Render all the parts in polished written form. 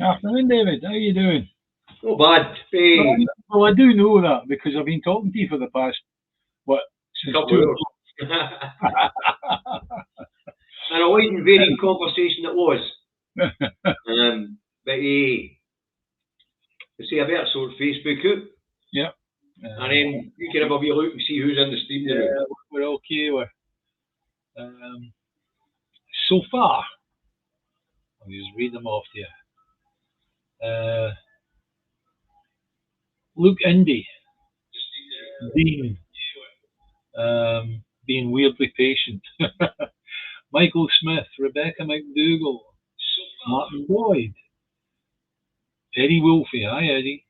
Afternoon, David. How are you doing? Not bad. Well, Hey, I do know that because I've been talking to you for the past, what, since couple of 2 hours. And a wide and varied conversation it was. But see, I better sort Facebook out, Yeah. and then you can have a wee look and see who's in the stream now. We're okay. So far, I'll just read them off to you. Luke Indy, Dean, being weirdly patient. Michael Smith, Rebecca McDougall, Martin Boyd, Eddie Wolfie. Hi, Eddie.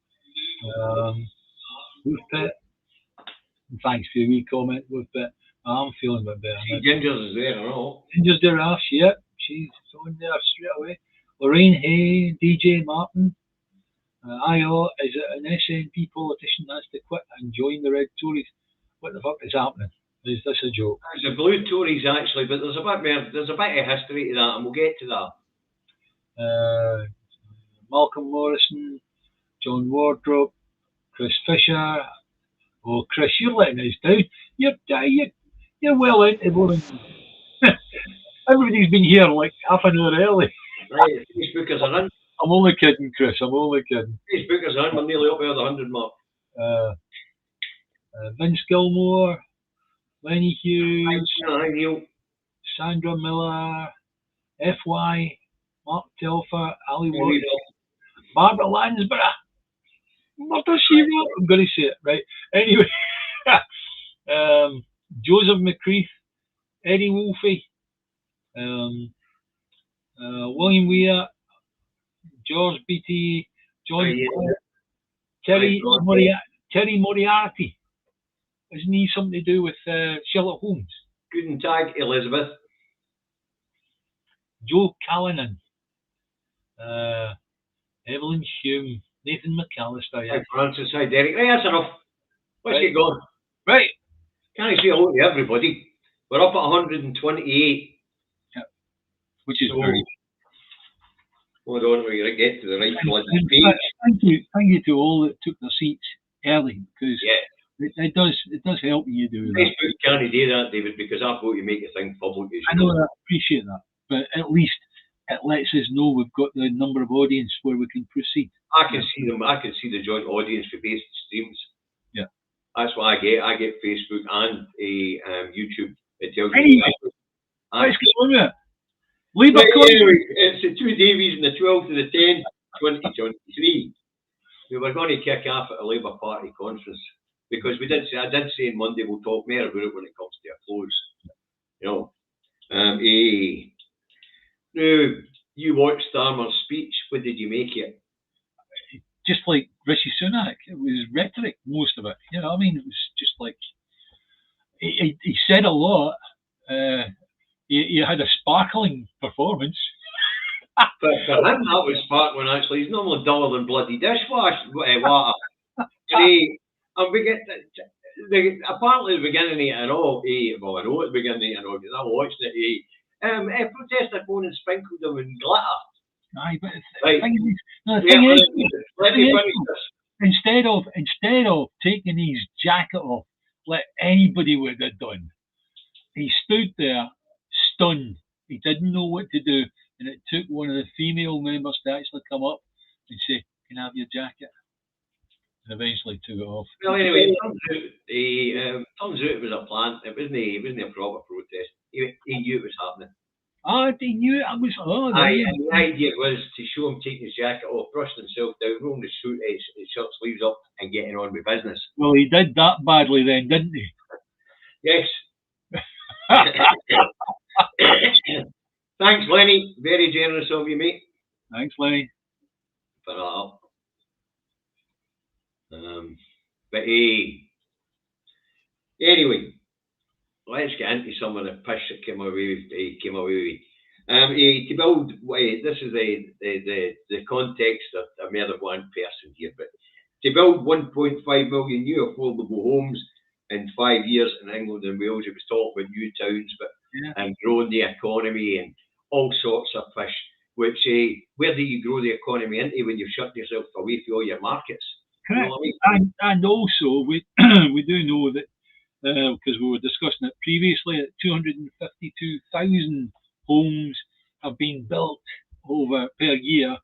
Wolf Pit. Thanks for your wee comment, Wolf Pit. I'm feeling a bit better. Ginger's is there, I know. Ginger's Giraffe, yep. She's on there straight away. Lorraine Hay, DJ Martin. IO, is it an SNP politician that's to quit and join the Red Tories? What the fuck is happening? Is this a joke? It's the Blue Tories actually, but there's a bit of history to that, and we'll get to that. Malcolm Morrison, John Wardrop, Chris Fisher. Oh, Chris, you're letting us down. You're well into one. Everybody's been here like half an hour early. Right, Facebookers are in. I'm only kidding, Chris. I'm only kidding. Facebookers are in. We're nearly up there the 100 mark. Vince Gilmore, Lenny Hughes, Neil. Sandra Miller, FY, Mark Telfer, Ali Watts, Barbara Lansborough. What does she wrote? I'm going to say it, right? Anyway, Joseph McCreath, Eddie Wolfie, William Weir, George Beattie, John Terry Moriarty. Isn't he something to do with Sherlock Holmes? Guten Tag, Elizabeth. Joe Callanan, Evelyn Hume, Nathan McAllister. Hi Francis, hi Derek. Right, that's enough. Let's get going. Right. Can I say hello to everybody? We're up at 128. Yeah. Which is very. Hold on, we're going to get to the right bloody page. Thank you to all that took their seats early, because it does help you do that. Facebook can't do that, David, because I've got to make the thing public. I know that, appreciate that, but at least it lets us know we've got the number of audience where we can proceed. I can see them. I can see the joint audience for both streams. Yeah, that's what I get. I get Facebook and YouTube. It tells you. Let's get on with it. Anyway, it's the Two Davies on the 12th of the 10th, 2023. We were going to kick off at a Labour Party conference because I did say on Monday we'll talk more about it when it comes to a close. You know. Now, you watched Starmer's speech. What did you make it? Just like Rishi Sunak, it was rhetoric, most of it. You know, I mean, it was just like he said a lot. He had a sparkling performance. But for him, that was sparkling. Actually, he's normally duller than bloody dishwash water. And we get apparently the beginning of it and all. Well, I know at the beginning and all because I watched it. Protester phone and sprinkled them in glitter. Aye, but right. The thing is, instead of taking his jacket off, like anybody would have done, he stood there stunned. He didn't know what to do, and it took one of the female members to actually come up and say, "Can I have your jacket?" And eventually took it off. Well, anyway, it turns out it was a plant. It wasn't a proper protest. He knew it was happening. He knew it was. And the idea was to show him taking his jacket off, brushing himself down, rolling his shirt sleeves up, and getting on with business. Well, he did that badly then, didn't he? Yes. Thanks, Lenny. Very generous of you, mate. Thanks, Lenny. For that. But anyway, let's get into some of the pish that came away with. To build, this is the context of more than one person here, but to build 1.5 million new affordable homes in 5 years in England and Wales, it was talked about new towns, but and growing the economy and all sorts of fish. Correct. where do you grow the economy into when you've shut yourself away from all your markets? Correct. You know what I mean? And also, we we do know that, because we were discussing it previously, that 252,000 homes have been built over per year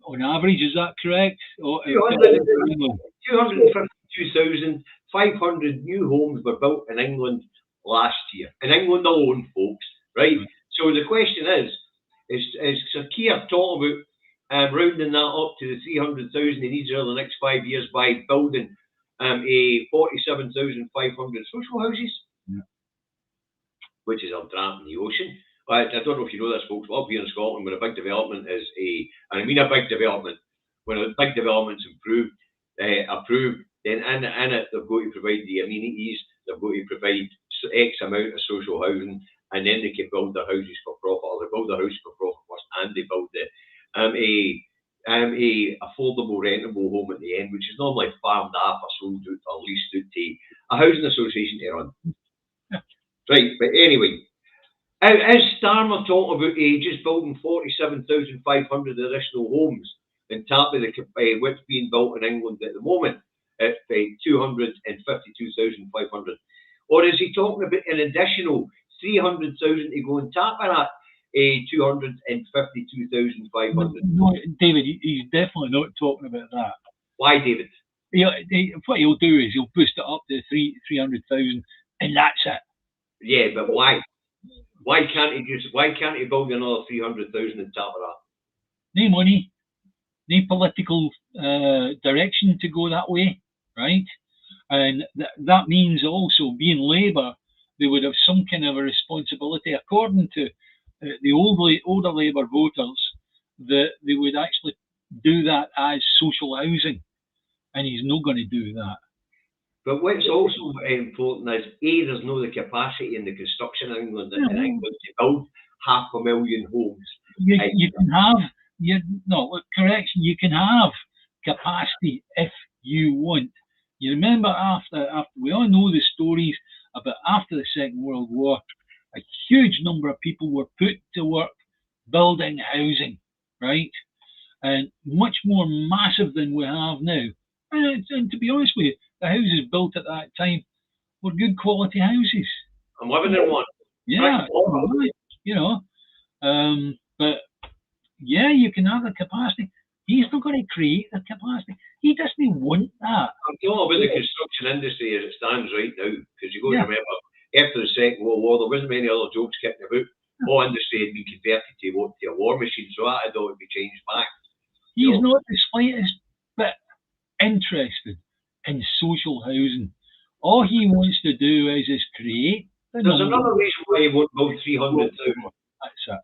on average. Is that correct? Or 252,500 new homes were built in England last year. In England alone, folks, right? So the question is Sir Keir talking about rounding that up to the 300,000 in Israel in the next 5 years by building 47,500 social houses, which is a drop in the ocean. I don't know if you know this, folks, but up here in Scotland, when a big development is and I mean a big development, when a big development's approved, then in it they've got to provide the amenities, they've got to provide X amount of social housing, and then they can build their houses for profit, or they build their house for profit first, and they build a affordable rentable home at the end, which is normally farmed off or sold out or leased out to a housing association to run. Right, but anyway, as Starmer talking about just building 47,500 additional homes on top of what's being built in England at the moment at 252,500, or is he talking about an additional 300,000 to go on top of that 252,500? No, David, he's definitely not talking about that. Why, David? What he'll do is he'll boost it up to 300,000, and that's it. Yeah, but why? Why can't he build another 300,000 on top of that? No money, no political direction to go that way, right? And that means also, being Labour, they would have some kind of a responsibility, according to the older Labour voters, that they would actually do that as social housing, and he's not going to do that. But what's also important is, there's no the capacity in the construction in England to build 500,000 homes. You can have, correction, you can have capacity if you want. You remember after we all know the stories about after the Second World War, a huge number of people were put to work building housing, right? And much more massive than we have now. And to be honest with you, the houses built at that time were good quality houses. I'm living in one. Yeah, but yeah, you can have the capacity. He's not going to create the capacity. He doesn't want that. I'm talking about the construction industry as it stands right now, because you got to remember, after the Second World War, there wasn't many other jobs kicking about. All industry had been converted to a war machine, so that had all to be changed back. He's not the slightest bit interested in social housing. All he wants to do is create. There's another reason why he won't build 300,000. That's it.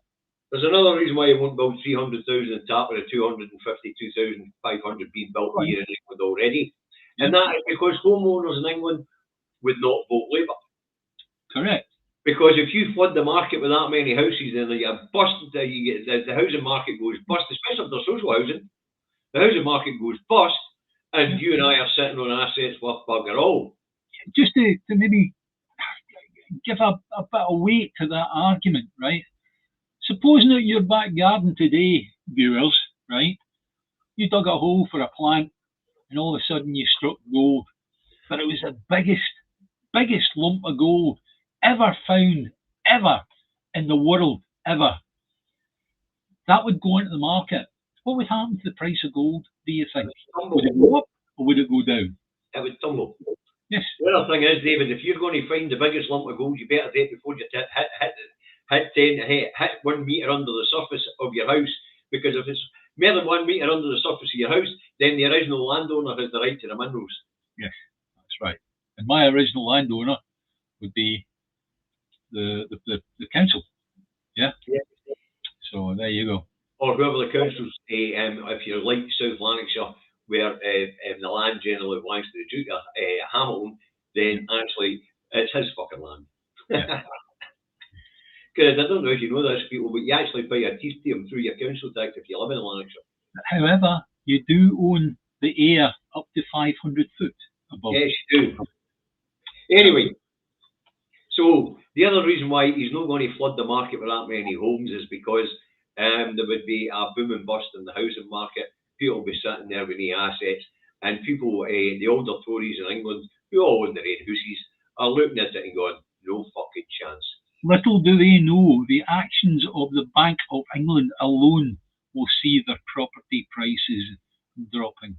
There's another reason why he won't build 300,000 on top of the 252,500 being built here in England already. And that is because homeowners in England would not vote Labour. Correct. Because if you flood the market with that many houses, then you get the housing market goes bust, especially if there's social housing. The housing market goes bust, and you and I are sitting on assets worth bugger all. Just to maybe give a bit of weight to that argument, right? Supposing that your back garden today, viewers, right, you dug a hole for a plant, and all of a sudden you struck gold, but it was the biggest lump of gold ever found, ever in the world, ever. That would go into the market. What would happen to the price of gold, do you think? Would it go up or would it go down? It would tumble. Yes. The other thing is, David, if you're going to find the biggest lump of gold, you better do it before you hit 1 metre under the surface of your house, because if it's more than 1 metre under the surface of your house, then the original landowner has the right to the minerals. Yes, that's right. And my original landowner would be the council. Yeah? Yeah. So there you go. Or whoever the council's, if you're like South Lanarkshire, where the land generally belongs to the Duke of Hamilton, then actually it's his fucking land. Because I don't know if you know this, people, but you actually pay a teeth to them through your council tax if you live in Lanarkshire. However, you do own the air up to 500 foot above. Yes, you do. Anyway, so the other reason why he's not going to flood the market with that many homes is because there would be a boom and bust in the housing market. People would be sitting there with no assets, and people, the older Tories in England, who all own their own houses, are looking at it and going, no fucking chance. Little do they know the actions of the Bank of England alone will see their property prices dropping.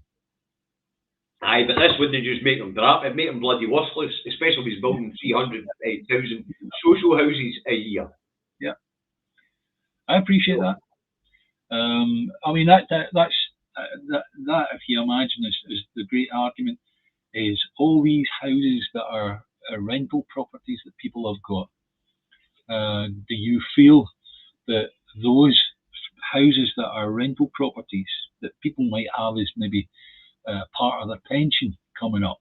Aye, but this wouldn't just make them drop, it'd make them bloody worthless, especially if he's building 300,000 social houses a year. Yeah, I appreciate that. I mean, that if you imagine is the great argument, is all these houses that are rental properties that people have got. Do you feel that those houses that are rental properties that people might have as maybe part of their pension coming up?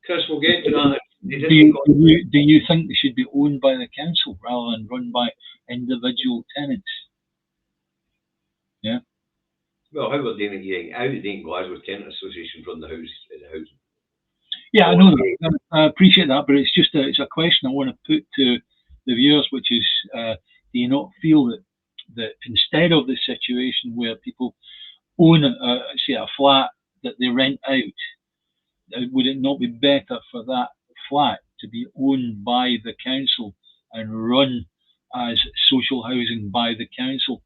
Chris, we'll get to that. Do you think they should be owned by the council rather than run by individual tenants? Yeah. Well, how would they in Glasgow Tenant Association run the housing? Yeah, I know that. I appreciate that, but it's a question I want to put to the viewers, which is, do you not feel that instead of the situation where people own say a flat that they rent out, would it not be better for that flat to be owned by the council and run as social housing by the council?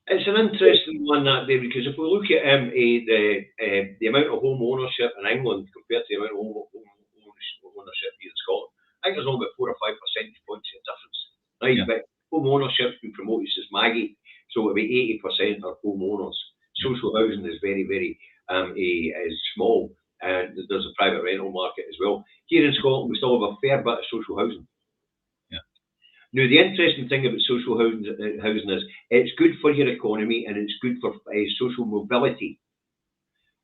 It's an interesting one, that day, because if we look at the amount of home ownership in England compared to the amount of home ownership here in Scotland, I think there's only about 4 or 5 percentage points of difference. Right, yeah. But home ownership's been promoted as Maggie, so it'll be 80% are home owners. Social housing is very, very is small, and there's a private rental market as well. Here in Scotland, we still have a fair bit of social housing. Now, the interesting thing about social housing is it's good for your economy and it's good for social mobility.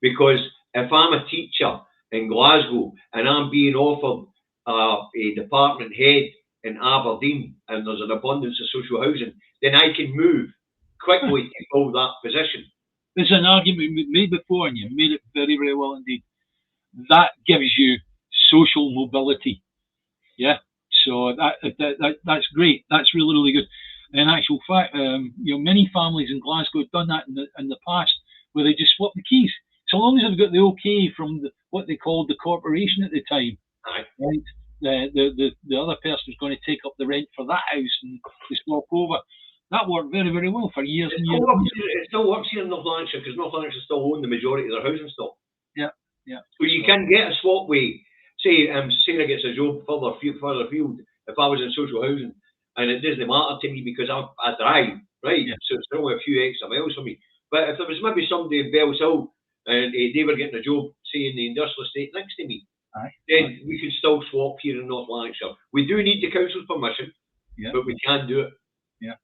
Because if I'm a teacher in Glasgow and I'm being offered a department head in Aberdeen and there's an abundance of social housing, then I can move quickly to fill that position. There's an argument made before, and you made it very, very well indeed. That gives you social mobility. Yeah. So that's great. That's really, really good. In actual fact, many families in Glasgow have done that in the past, where they just swap the keys. So long as they've got the okay from what they called the corporation at the time, right? The other person is going to take up the rent for that house and they swap over. That worked very, very well for years and years. It still works here in North Lanarkshire because North Lanarkshire still own the majority of their housing stock. Yeah. So you can get a swap way. Say Sarah gets a job further afield, if I was in social housing, and it doesn't matter to me because I drive, right? Yeah. So it's only a few extra miles for me. But if there was maybe somebody in Bellshill and they were getting a job, say, in the industrial estate next to me, then we could still swap here in North Lanarkshire. We do need the council's permission, but we can do it. Yeah.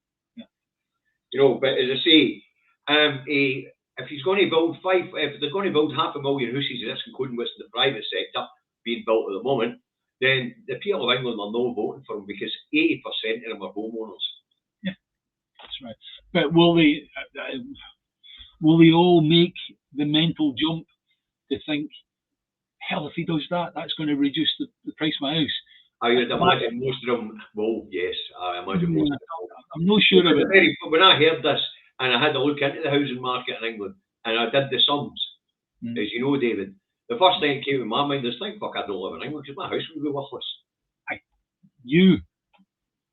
But as I say, if he's going to build if they're going to build 500,000 houses, that's including what's in the private sector being built at the moment, then the people of England are not voting for him because 80% of them are homeowners. Yeah, that's right. But will they all make the mental jump to think, hell, if he does that, that's going to reduce the price of my house? I would imagine most of them will, yes. I imagine most of them. I'm not sure of it. When I heard this, and I had to look into the housing market in England, and I did the sums, as you know, David, the first thing that came in my mind is, thank fuck I don't live in England because my house would be worthless.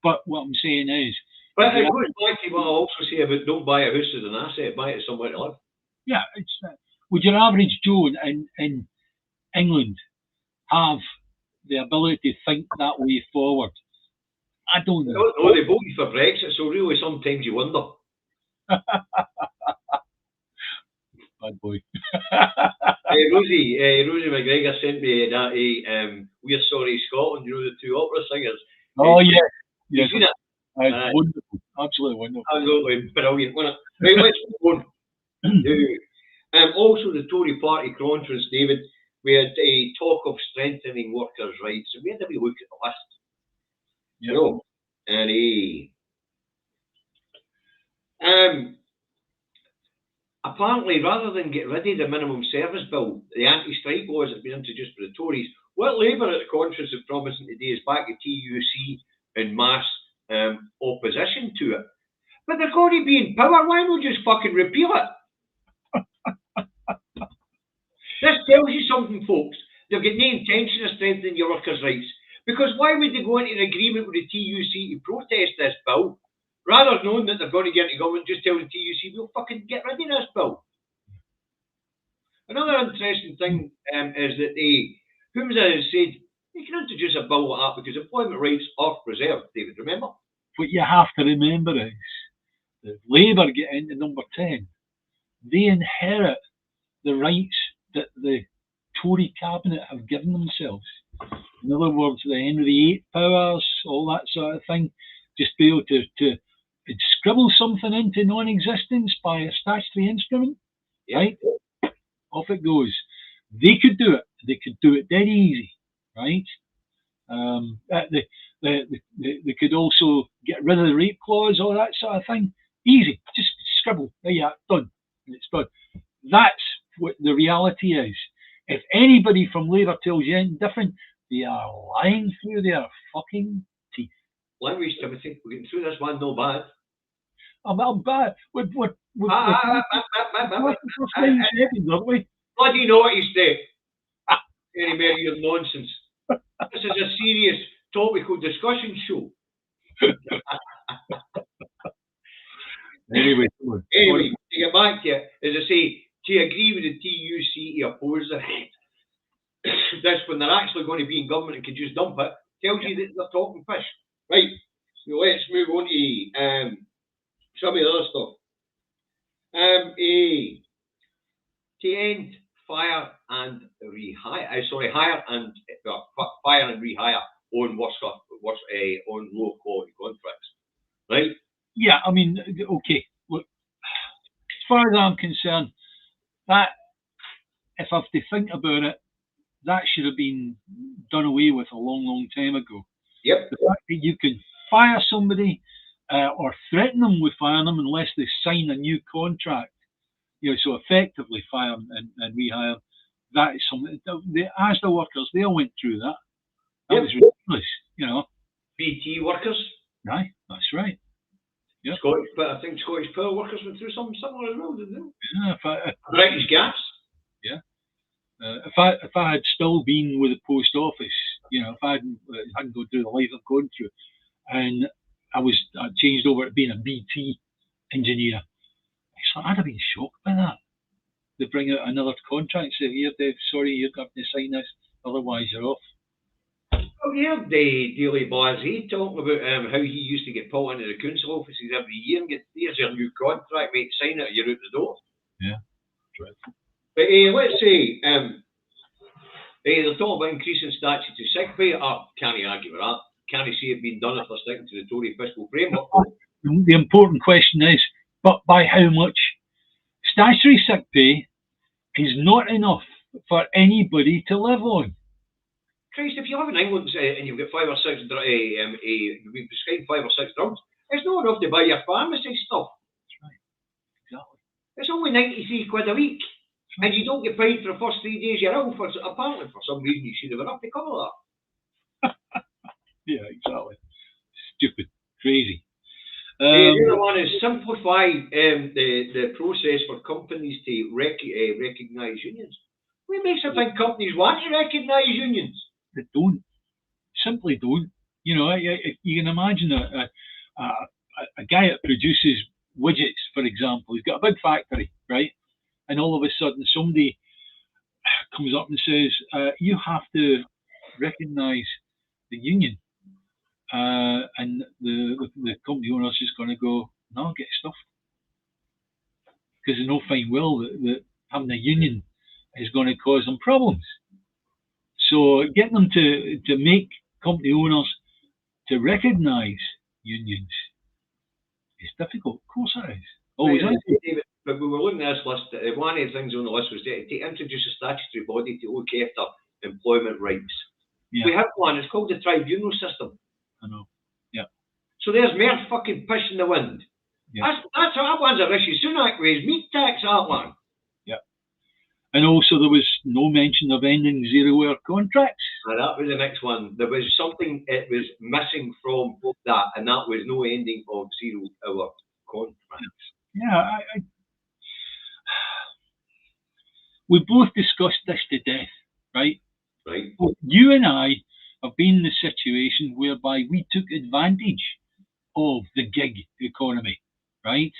But what I'm saying is... But it goes back to what I also say about don't buy a house as an asset, buy it as somewhere to live. Yeah, would your average Joe in England have the ability to think that way forward? I don't know. No, they voted for Brexit, so really sometimes you wonder. Bad boy. Rosie McGregor sent me that We're Sorry Scotland, the two opera singers. Oh, yeah. You've seen it? Wonderful. Absolutely wonderful. Absolutely brilliant, wasn't it? Right, let's move on. Also, the Tory party conference, David, we had a talk of strengthening workers' rights, and we had a wee look at the list. And apparently, rather than get rid of the minimum service bill, the anti-strike laws that have been introduced by the Tories, what Labour at the conference have promised today is back to TUC in mass opposition to it. But they're going to be in power. Why not just fucking repeal it? This tells you something, folks. They've got no intention of strengthening your workers' rights. Because why would they go into an agreement with the TUC to protest this bill? Rather knowing that they're going to get into government, just tell the TUC, we'll fucking get rid of this bill. Another interesting thing is that who was it who said, you can introduce a bill like that because employment rights are preserved, David, remember? What you have to remember is that Labour get into number 10. They inherit the rights that the Tory cabinet have given themselves. In other words, the Henry VIII powers, all that sort of thing, just be able to scribble something into non-existence by a statutory instrument, right? Off it goes. They could do it. They could do it dead easy, right? They could also get rid of the rape clause, all that sort of thing. Easy. Just scribble. There you are. Done. And it's done. That's what the reality is. If anybody from Labour tells you anything different, they are lying through their fucking teeth. Language, Timothy. We're getting through this one, no bad. I'm bad. What Bloody naughty state. Any more of your nonsense. This is a serious topical discussion show. Anyway, to get back to it, as I say, to agree with the TUC to oppose it, this when they're actually going to be in government and can just dump it, tells you that they're talking fish. Right, so let's move on to some of the other stuff. To end fire and rehire, fire and rehire on on low quality contracts, right? Yeah, I mean, okay. Look, as far as I'm concerned, that if I have to think about it, that should have been done away with a long, long time ago. Yep. The fact that you can fire somebody or threaten them with firing them unless they sign a new contract, so effectively fire and rehire, that is something. As the workers, they all went through that. That was ridiculous, BT workers. Aye, that's right. Yeah. But I think Scottish Power workers went through something similar as well, didn't they? Yeah. British Gas. Yeah. If I had still been with the post office, if I hadn't gone through the life I've gone through, and I changed over to being a BT engineer, I'd have been shocked by that. They bring out another contract and say, here, Dave, sorry, you're going to sign this, otherwise you're off. Oh, yeah, the Daily Blasey talking about how he used to get pulled into the council offices every year and get, here's your new contract, mate, sign it or you're out the door. Yeah, dreadful. But let's say, they're talking about increasing statutory sick pay. Can't argue with that. Can't see it being done if they're sticking to the Tory fiscal framework. The important question is, but by how much? Statutory sick pay is not enough for anybody to live on. Christ, if you live in England and you've got 5 or 6, you've been prescribed 5 or 6 drugs, it's not enough to buy your pharmacy stuff. That's right. Exactly. It's only 93 quid a week. And you don't get paid for the first 3 days you're ill. Apparently, for some reason, you should have enough to cover that. Yeah, exactly. Stupid. Crazy. The other one is simplify the process for companies to recognise unions. What makes you think companies want to recognise unions? They don't. Simply don't. You can imagine a guy that produces widgets, for example. He's got a big factory, right? And all of a sudden somebody comes up and says, you have to recognise the union. And the company owner is just going to go, no, get stuffed. Because they know fine well that having a union is going to cause them problems. So getting them to make company owners to recognise unions is difficult. Of course it is. Always is. David, but we were looking at this list. One of the things on the list was to introduce a statutory body to look after employment rights. Yeah. We have one. It's called the tribunal system. I know. Yeah. So there's mere fucking piss in the wind. Yeah. That one's a issue. Sunak raised meat tax, that one. Yeah. And also there was no mention of ending zero-hour contracts. And that was the next one. There was something it was missing from that, and that was no ending of 0 hour contracts. Yeah, we both discussed this to death, right? Right. Well, you and I have been in the situation whereby we took advantage of the gig economy, right?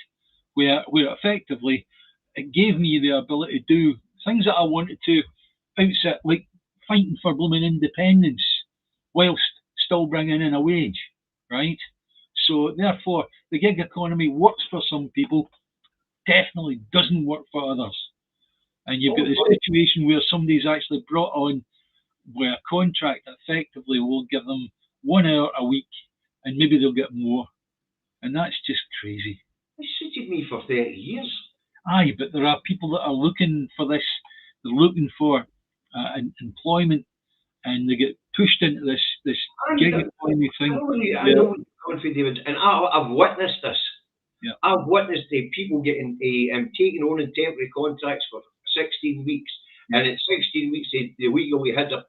Where effectively it gave me the ability to do things that I wanted to outside, like fighting for blooming independence, whilst still bringing in a wage, right? So therefore, the gig economy works for some people, definitely doesn't work for others. And you've got the situation where somebody's actually brought on where a contract effectively will give them 1 hour a week and maybe they'll get more. And that's just crazy. It suited me for 30 years. Aye, but there are people that are looking for this. They're looking for employment, and they get pushed into this gig economy thing. I know, David, and I've witnessed this. Yeah. I've witnessed people getting taken on in temporary contracts for 16 weeks, and at 16 weeks, the week we had a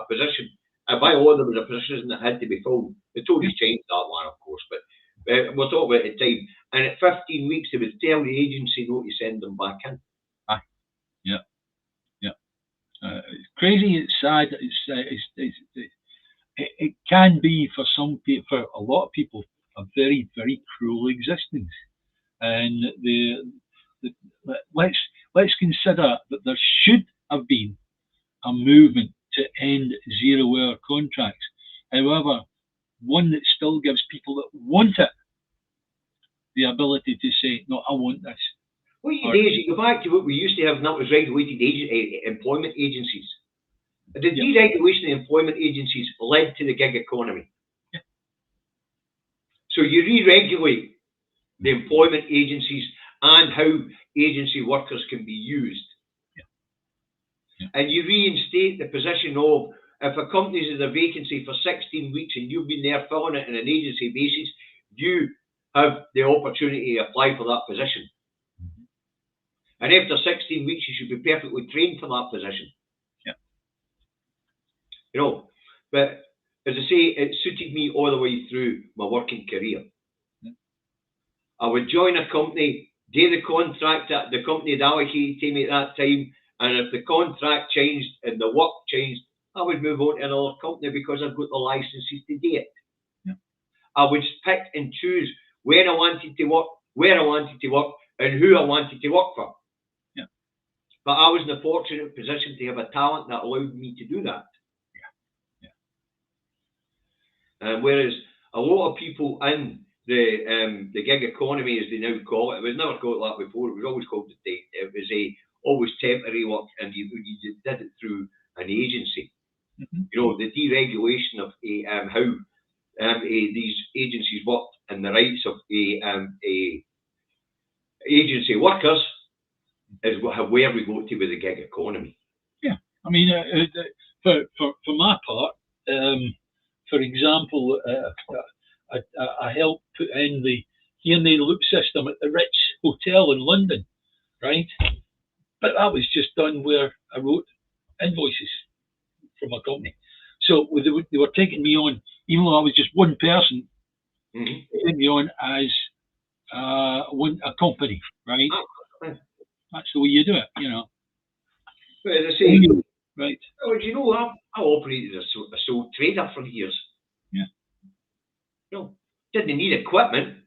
position. By law, there was a position that had to be filled. They totally changed that one, of course, but we're talking about the time. And at 15 weeks, they would tell the agency not to send them back in. Aye. Yeah. Yeah. It's crazy. It's sad. It can be for some people, for a lot of people, a very, very cruel existence. And let's consider that there should have been a movement to end 0-hour contracts. However, one that still gives people that want it the ability to say, no, I want this. What you do is you go back to what we used to have, and that was regulated employment agencies. The deregulation of employment agencies led to the gig economy. Yeah. So you re-regulate the employment agencies and how agency workers can be used. Yeah. And you reinstate the position of, if a company has a vacancy for 16 weeks and you've been there filling it on an agency basis, you have the opportunity to apply for that position. Mm-hmm. And after 16 weeks, you should be perfectly trained for that position. Yeah. You know, but as I say, it suited me all the way through my working career. Yeah. I would join a company, do the contract that the company had allocated to me at that time, and if the contract changed and the work changed, I would move on to another company because I've got the licenses to do it. Yeah. I would pick and choose when I wanted to work, where I wanted to work, and who I wanted to work for. Yeah. But I was in a fortunate position to have a talent that allowed me to do that. Yeah. Yeah. Whereas a lot of people in the gig economy, as they now call it, was never called that before. It was always called always temporary work, and you did it through an agency. Mm-hmm. You know, the deregulation of how these agencies worked and the rights of agency workers is where we go to with the gig economy. Yeah, I mean, for my part, for example, I helped put in the hearing aid loop system at the Ritz Hotel in London, right? But that was just done where I wrote invoices from a company. So they were taking me on, even though I was just one person, mm-hmm. They took me on as a company, right? That's the way you do it, you know. But as I say, right. Oh, you know, I operated as a sole trader for years. Yeah. No, didn't need equipment.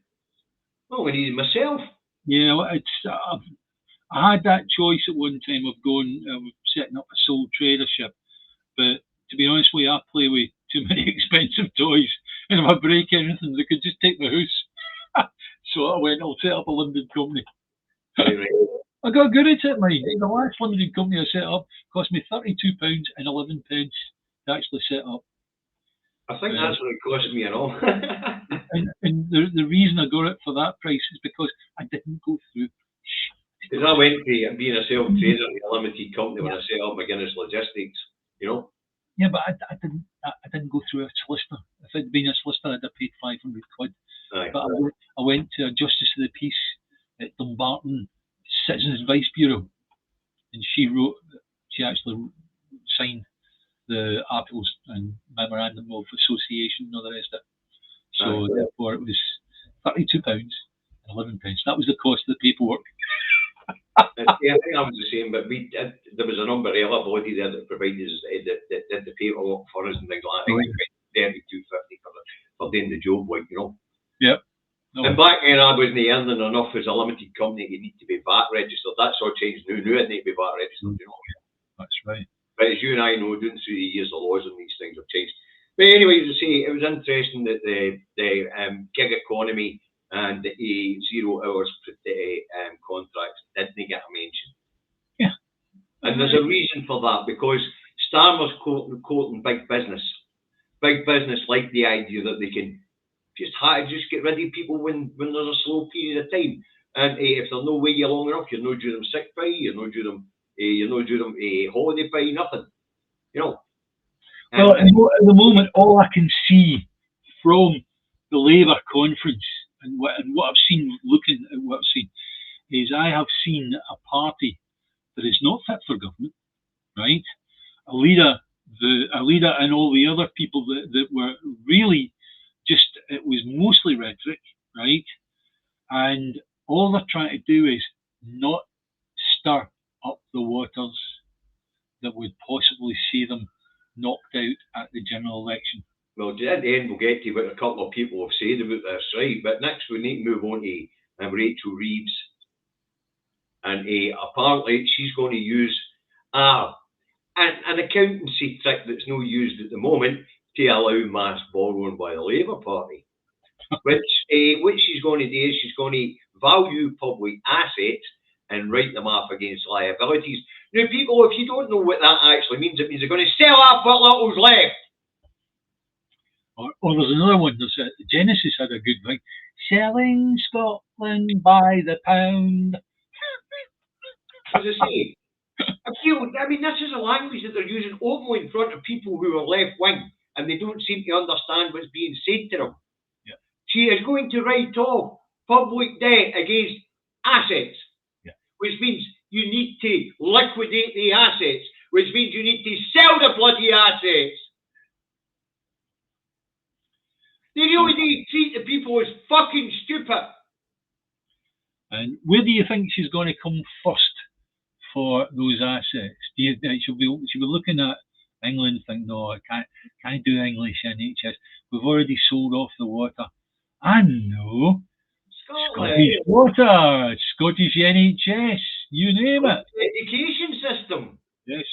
I needed myself. Yeah, I had that choice at one time of setting up a sole tradership, but to be honest with you, I play with too many expensive toys, and if I break anything, they could just take my house. So I went, I'll set up a limited company. Right. I got good at it, mate. The last limited company I set up cost me £32.11 to actually set up. I think that's what it cost me and all. and the reason I got it for that price is because I didn't go through. Because I went to being a self-trader in a limited company when I set up McGuinness Logistics, you know. Yeah, but I didn't go through a solicitor. If I'd been a solicitor, I'd have paid £500. Aye. But I went to a Justice of the Peace at Dumbarton Citizens Advice Bureau, and she actually signed the articles and memorandum of association and all the rest of it. So therefore it was £32, 11 pence. That was the cost of the paperwork. Yeah, I think I was the same, but there was an umbrella body there that provided us, that did the paperwork for us and things like that. I think we paid £32.50 for doing the job, like, you know. Yep. No. And back then I wasn't earning enough as a limited company. You need to be VAT registered. That's all changed now. Now I need to be VAT registered, you know. That's right. But as you and I know, doing through the years, the laws on these things have changed. But anyway, as I say, it was interesting that the gig economy and the 0 hours contracts didn't get a mention. Yeah. And there's a reason for that, because Starmer's quoting big business. Big business like the idea that they can just get rid of people when there's a slow period of time. And if they're no way you long enough, you're not due them sick pay, you're not due them holiday pay, nothing. You know. Well, at the moment, all I can see from the Labour conference and what I've seen, looking at what I've seen, is I have seen a party that is not fit for government, right? A leader and all the other people that were really just, it was mostly rhetoric, right? And all they're trying to do is not stir up the waters that would possibly see them knocked out at the general election. Well, at the end, we'll get to what a couple of people have said about this, right? But next, we need to move on to Rachel Reeves. And apparently, she's going to use an accountancy trick that's not used at the moment to allow mass borrowing by the Labour Party. Which she's going to do is she's going to value public assets and write them off against liabilities. Now, people, if you don't know what that actually means, it means they're going to sell off what little's left. Or there's another one. Genesis had a good thing. Selling Scotland by the pound. As I say, I mean, this is a language that they're using openly in front of people who are left-wing, and they don't seem to understand what's being said to them. Yeah. She is going to write off public debt against assets, which means you need to liquidate the assets, which means you need to sell the bloody assets. They really do treat the people as fucking stupid. And where do you think she's going to come first for those assets? She'll be looking at England and think, no, I can't do English NHS. We've already sold off the water. I know. Scottish water, Scottish NHS, you name it. Education system. Yes.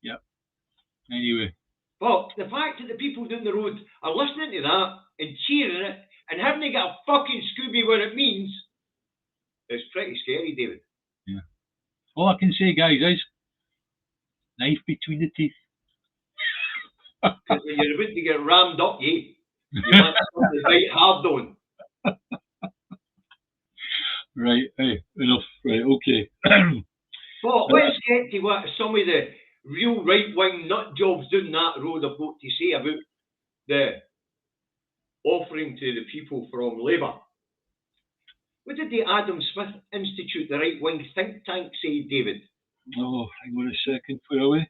Yep. Anyway. But the fact that the people down the road are listening to that and cheering it and having to get a fucking Scooby what it means, it's pretty scary, David. Yeah. All I can say, guys, is knife between the teeth. Because when you're about to get rammed up, you want something right hard on. Right, hey, enough. Right, okay. But let's get to what some of the real right-wing nut jobs down that road have got to say about the offering to the people from Labour. What did the Adam Smith Institute, the right-wing think tank, say, David? Oh, hang on a second, put it away.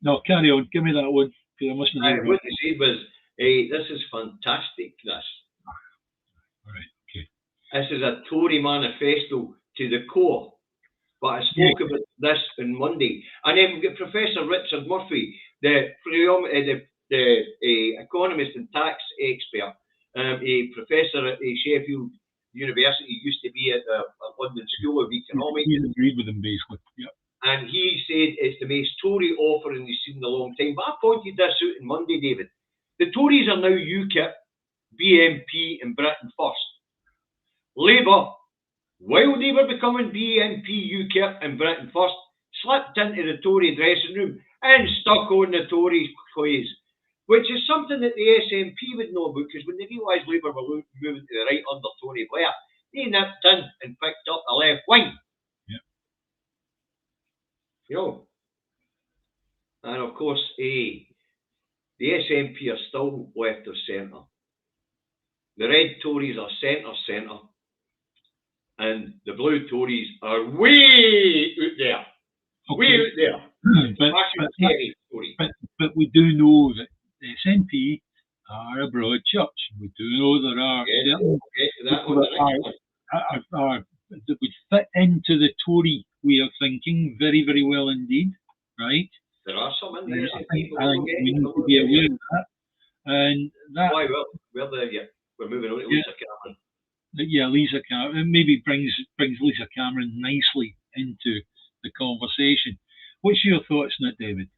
No, carry on. Give me that one. I mustn't have what they said was, this is fantastic, this. All right, okay. This is a Tory manifesto to the core. But I spoke about this on Monday. And then we've got Professor Richard Murphy, the economist and tax expert, a professor at Sheffield University, used to be at the London School of Economics. He agreed with him, basically. Yep. And he said it's the most Tory offering they've seen in a long time. But I pointed this out on Monday, David. The Tories are now UKIP, BNP and Britain First. Labour, while they were becoming BNP, UKIP and Britain First, slipped into the Tory dressing room and stuck on the Tories' craze, which is something that the SNP would know about, because when they realised Labour were moving to the right under Tony Blair, they nipped in and picked up the left wing. Yeah. You know. And of course, the SNP are still left of centre. The red Tories are centre. And the blue Tories are way out there. Okay. Way out there. But we do know that the SNP are a broad church. We do know there are certain people that would fit into the Tory way of thinking very, very well indeed, right? There are some in the SNP. I think we need to be aware of that. And that. Why, well, we're moving on to Lisa Cameron. Yeah, Lisa Cameron maybe brings Lisa Cameron nicely into the conversation. What's your thoughts on it, David?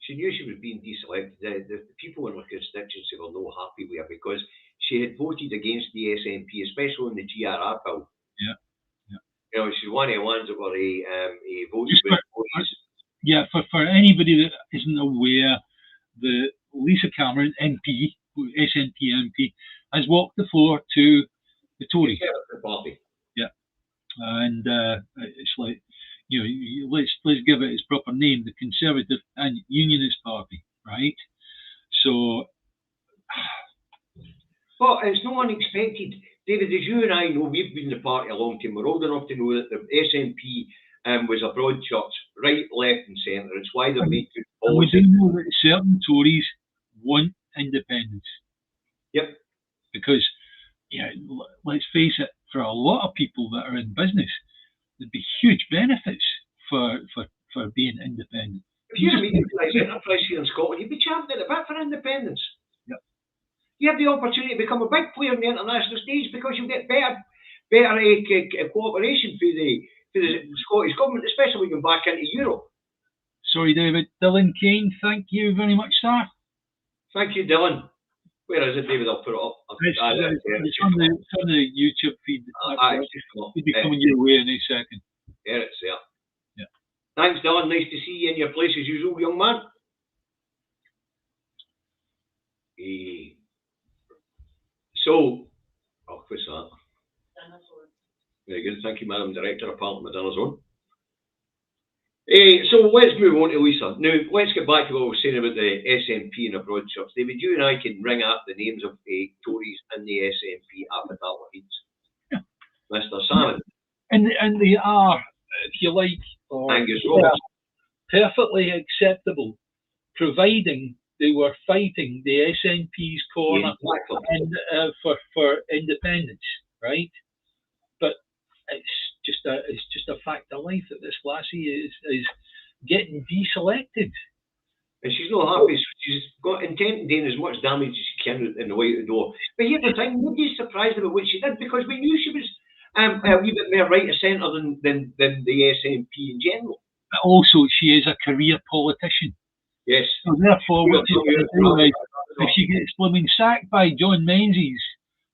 She knew she was being deselected. The people in her constituency were not happy with her because she had voted against the SNP, especially on the GRR bill. Yeah. You know, she's one of the ones that were voted with voices. Yeah, for anybody that isn't aware, the Lisa Cameron MP, SNP MP, has walked the floor to the Tories. The party. Yeah, and it's like, you know, let's give it its proper name, the Conservative and Unionist Party, right? So, but it's not unexpected, David. As you and I know, we've been in the party a long time. We're old enough to know that the SNP was a broad church, right, left, and centre. It's why they're made good policy. We do know that certain Tories want independence. Yep. Because, let's face it, for a lot of people that are in business, there'd be huge benefits for being independent. If you're a medium-sized enterprise here in Scotland, you'd be championing a bit for independence. Yep. You have the opportunity to become a big player on the international stage because you'll get better cooperation for the Scottish government, especially when you go back into Europe. Sorry, David. Dylan Kane, thank you very much, sir. Thank you, Dylan. Where is it, David? I'll put it up. It's on the YouTube feed. It'll be coming your way in a second. Yeah, it's there. Yeah. Thanks, Dylan. Nice to see you in your place as usual, young man. So, what's that? Very good. Thank you, Madam Director. Apart from my dinner zone. So let's move on to Lisa. Now, let's get back to what I was saying about the SNP and the broad church. David, you and I can ring up the names of Tories in the SNP at the Leeds. Yeah. Mr. Salmon. And they are, if you like, Angus Roberts. Perfectly acceptable, providing they were fighting the SNP's corner and for independence, right? But it's just a fact of life that this lassie is getting deselected. And she's not happy, so she's got intent in doing as much damage as she can in the way out the door. But here's the thing, nobody's surprised about what she did because we knew she was a wee bit more right of centre than the SNP in general. But also, she is a career politician. Yes. So therefore, if she gets blooming sacked by John Menzies,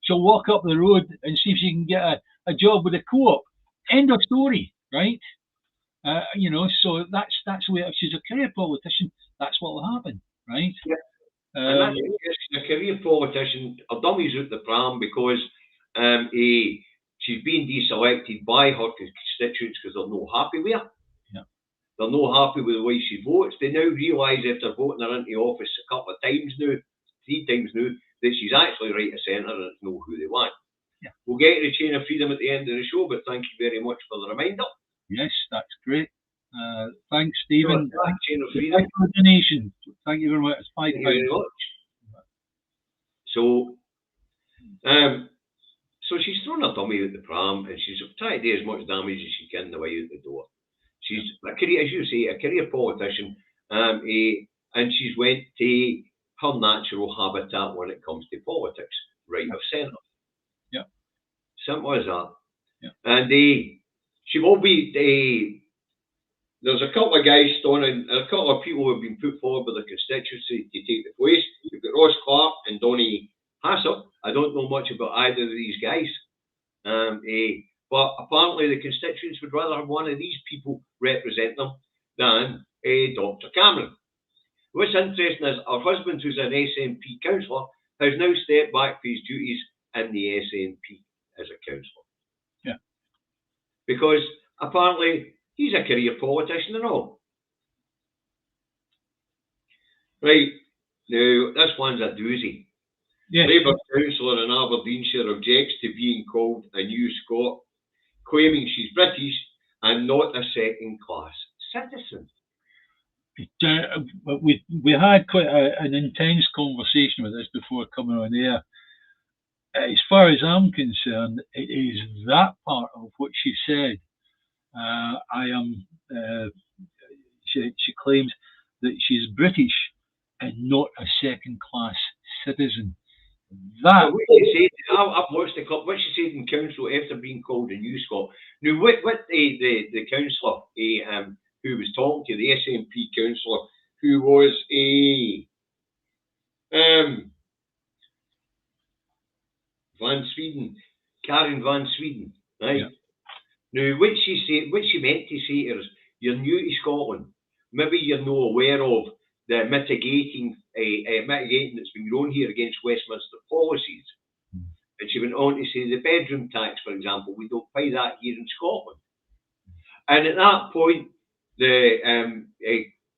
she'll walk up the road and see if she can get a job with a co-op. End of story, right? So that's the way. If she's a career politician, that's what will happen, right? Yeah. And she's a career politician. Her dummy's out the pram because she's being deselected by her constituents because they're not happy with her. Yeah. They're not happy with the way she votes. They now realise after voting her into office a couple of times now, 3 times now, that she's actually right of centre and it's not who they want. Yeah. We'll get to the chain of freedom at the end of the show, but thank you very much for the reminder. Yes, that's great. Thanks, Stephen. Chain of freedom. Thank you for the donation. Thank you very much. It's £5. Thank you very much. So she's thrown her dummy out the pram and she's trying to do as much damage as she can the way out the door. She's a career, as you say, a career politician, and she's went to her natural habitat when it comes to politics, right of centre. Yeah. Simple as that. Yeah. And she will be. There's a couple of guys standing, a couple of people who have been put forward by the constituency to take the place. You've got Ross Clark and Donny Hassel. I don't know much about either of these guys. But apparently the constituents would rather have one of these people represent them than Dr. Cameron. What's interesting is her husband, who's an SNP councillor, has now stepped back for his duties in the SNP as a councillor. Yeah. Because apparently he's a career politician and all. Right, now this one's a doozy. Yes. Labour councillor in Aberdeenshire objects to being called a new Scot, claiming she's British and not a second-class citizen. we had quite an intense conversation with this before coming on air. As far as I'm concerned, it is that part of what she said. I am. She claims that she's British and not a second-class citizen. That. I've watched the clip. What she said in council after being called a New Scot. Now, what the councillor who was talking to the SNP councillor, who was Van Sweden, Karen Van Sweden, right? Yeah. Now, what she meant to say is, you're new to Scotland. Maybe you're not aware of the mitigating that's been grown here against Westminster policies. And she went on to say the bedroom tax, for example, we don't pay that here in Scotland. And at that point, the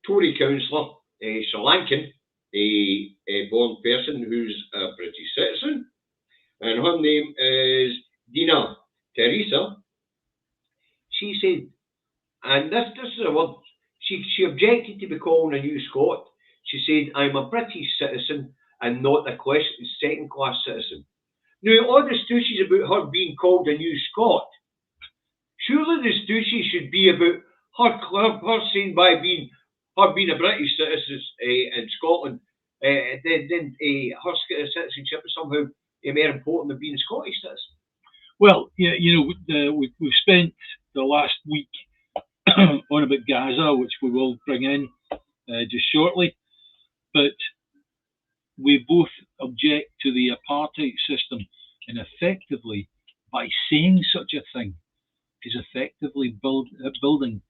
Tory councillor, Sri Lankan, a born person who's a British citizen, and her name is Dina Teresa, she said, and this is a word, she objected to be called a New Scot. She said, I'm a British citizen and not a second-class citizen. Now, all the stooshes about her being called a New Scot, surely the stooshes should be about her saying by her being a British citizen in Scotland, then her citizenship is somehow more important than being a Scottish citizen. Well, yeah, we've spent the last week on about Gaza, which we will bring in just shortly, but we both object to the apartheid system, and effectively, by saying such a thing, is effectively building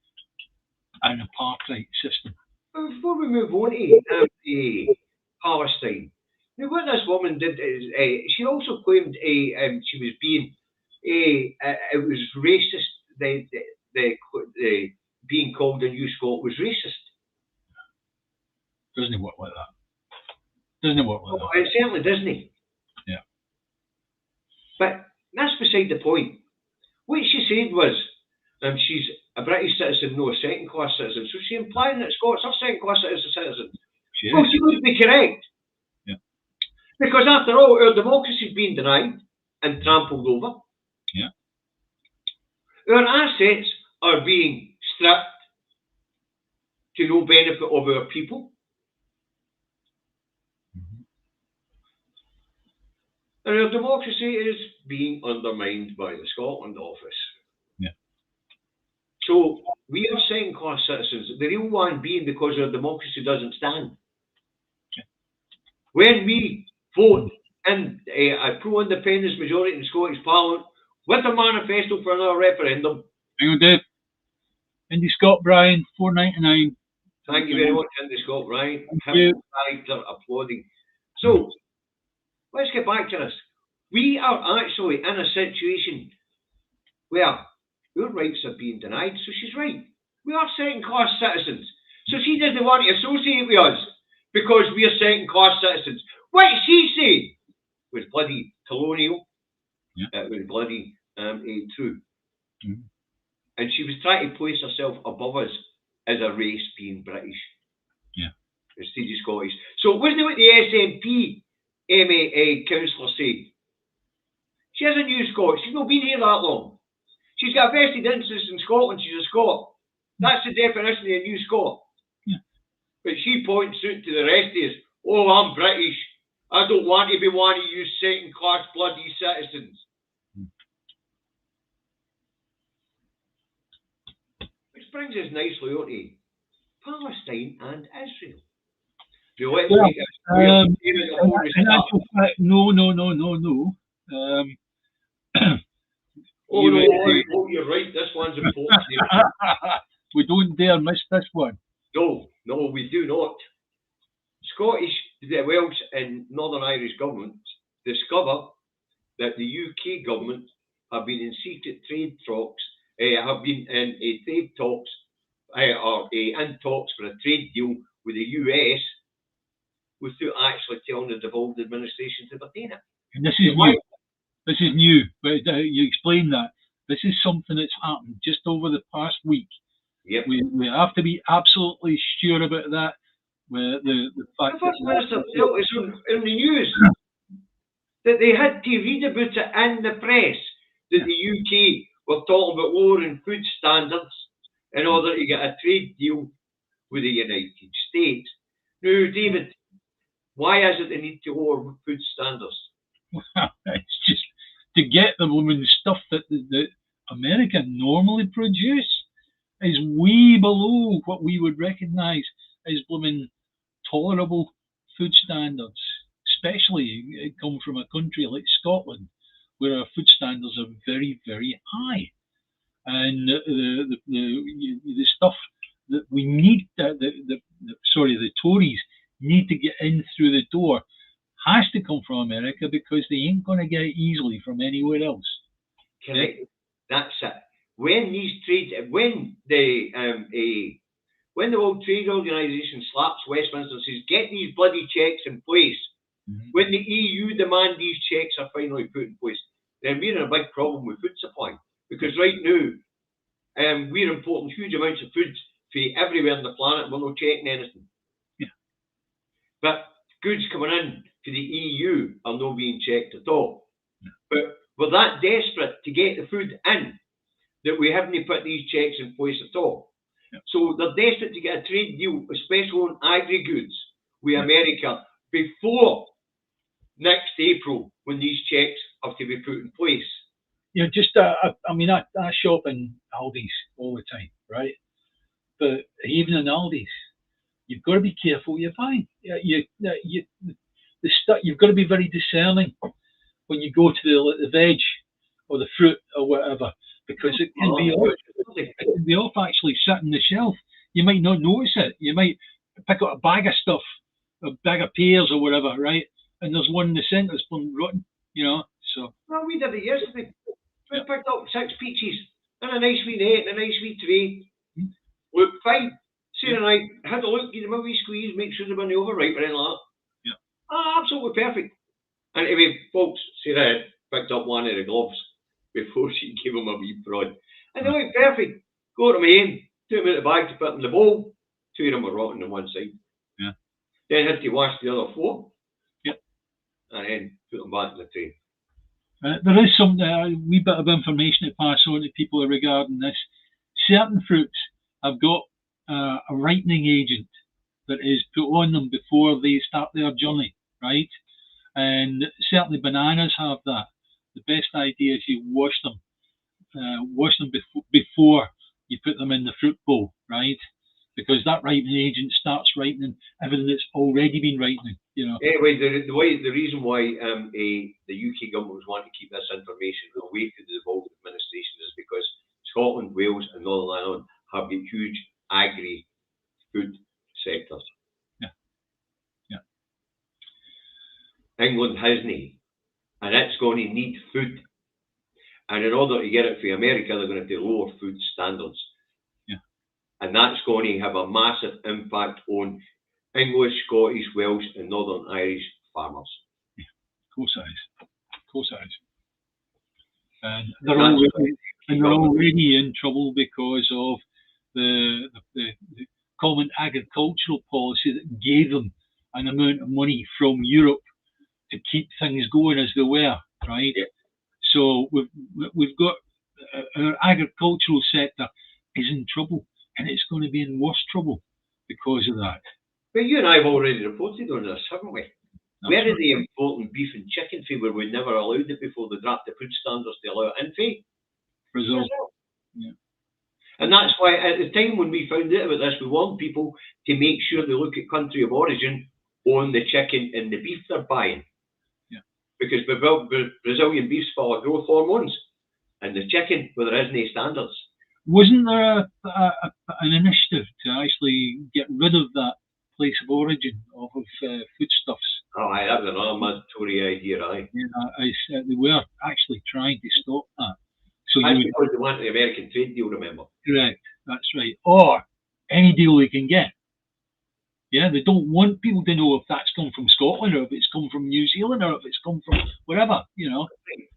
an apartheid system. Before we move on to Palestine, now what this woman did is she also claimed she was being it was racist. The being called a New Scot was racist. Doesn't it work like that? Doesn't it work like that? It certainly doesn't. Yeah. But that's beside the point. What she said was, she's a British citizen, no a second-class citizen. So she's implying that Scots are second-class citizens. She would be correct. Yeah. Because after all, our democracy is being denied and trampled over. Yeah. Our assets are being stripped to no benefit of our people. Mm-hmm. And our democracy is being undermined by the Scotland office. Yeah. So we are second-class citizens, the real one being because our democracy doesn't stand. Yeah. When we vote in a pro-independence majority in the Scottish Parliament with a manifesto for another referendum. Hang on, Dave. Indy Scott Brian, $4.99. Thank you very much, Indy Scott Brian. Character applauding. So let's get back to this. We are actually in a situation where our rights are being denied. So she's right. We are second-class citizens. So she doesn't want to associate with us because we are second-class citizens. What she said was bloody colonial. Yeah. It was bloody true. Mm-hmm. And she was trying to place herself above us as a race being British. Yeah. Instead of Scottish. So wasn't it what the SNP councillor said? She is a New Scot. She's not been here that long. She's got a vested interest in Scotland. She's a Scot. That's the definition of a New Scot. Yeah. But she points out to the rest of us, oh, I'm British. I don't want to be one of you second-class bloody citizens. Which brings us nicely on to Palestine and Israel. In actual fact, no. You're right. This one's important. We don't dare miss this one. No, we do not. Scottish, the Welsh and Northern Irish governments discover that the UK government have been in secret trade talks, have been in trade talks, or in talks for a trade deal with the US, without actually telling the devolved administration to obtain it. And this is new. This is new. But you explain that. This is something that's happened just over the past week. Yep. We have to be absolutely sure about that. The fact the First Minister felt it's on the news that they had to read about it in the press that the UK were talking about lowering food standards in order to get a trade deal with the United States. Now, David, why is it they need to lower food standards? It's just to get the woman stuff that America normally produce is way below what we would recognise as blooming tolerable food standards. Especially it come from a country like Scotland, where our food standards are very, very high, and the stuff that we need, the Tories need to get in through the door, has to come from America because they ain't going to get it easily from anywhere else. Correct. That's it. When the World Trade Organization slaps Westminster and says, get these bloody checks in place, when the EU demand these checks are finally put in place, then we're in a big problem with food supply. Because right now, we're importing huge amounts of food from everywhere on the planet, we're not checking anything. Yeah. But goods coming in to the EU are not being checked at all. Yeah. But we're that desperate to get the food in that we haven't put these checks in place at all. Yeah. So they're desperate to get a trade deal, especially on agri-goods with America, before next April, when these checks have to be put in place. You know, just I shop in Aldi's all the time, right? But even in Aldi's, you've got to be careful what you find. You've got to be very discerning when you go to the veg or the fruit or whatever, because it can be off actually sitting on the shelf. You might not notice it. You might pick up a bag of stuff, a bag of pears or whatever, right? And there's one in the centre that's been rotten, you know. So. Well, we did it yesterday. We picked up 6 peaches and a nice wee net and a nice wee tray. Looked fine. Sarah and I had a look, give them a wee squeeze, make sure they weren't overripe or anything like that. Yeah. Absolutely perfect. And anyway, folks, Sarah picked up one of the gloves before she gave him a wee prod. And they looked perfect. Got them in, took them out of the bag to put in the bowl. 2 of them were rotten on one side. Yeah. Then had to wash the other 4. Yep. And then put them back in the tray. There is some wee bit of information to pass on to people regarding this. Certain fruits have got a ripening agent that is put on them before they start their journey, right? And certainly bananas have that. The best idea is you wash them before you put them in the fruit bowl, right? Because that ripening agent starts ripening everything that's already been ripening, you know. Anyway, the reason why the UK government was wanting to keep this information away from the devolved administration is because Scotland, Wales and Northern Ireland have got huge agri-food sectors. Yeah. England hasn't, and it's going to need food. And in order to get it from America, they're going to have to lower food standards. And that's going to have a massive impact on English, Scottish, Welsh and Northern Irish farmers. Yeah, of course it is. Of course it is. And they're already in trouble because of the common agricultural policy that gave them an amount of money from Europe to keep things going as they were, right? Yeah. So we've got our agricultural sector is in trouble. And it's going to be in worse trouble because of that. But you and I have already reported on this, haven't we? Where are they importing beef and chicken from where we never allowed it before they dropped the food standards to allow it in from? Brazil. Yeah. And that's why at the time when we found out about this, we want people to make sure they look at country of origin on the chicken and the beef they're buying. Yeah. Because Brazilian beef's full of growth hormones. And the chicken, well, there isn't any standards. Wasn't there an initiative to actually get rid of that place of origin of foodstuffs? Oh, aye, that was another mad Tory idea, aye. Yeah, they were actually trying to stop that. So that's because they want the American trade deal, remember? Correct, that's right. Or any deal they can get. Yeah, they don't want people to know if that's come from Scotland or if it's come from New Zealand or if it's come from wherever, you know.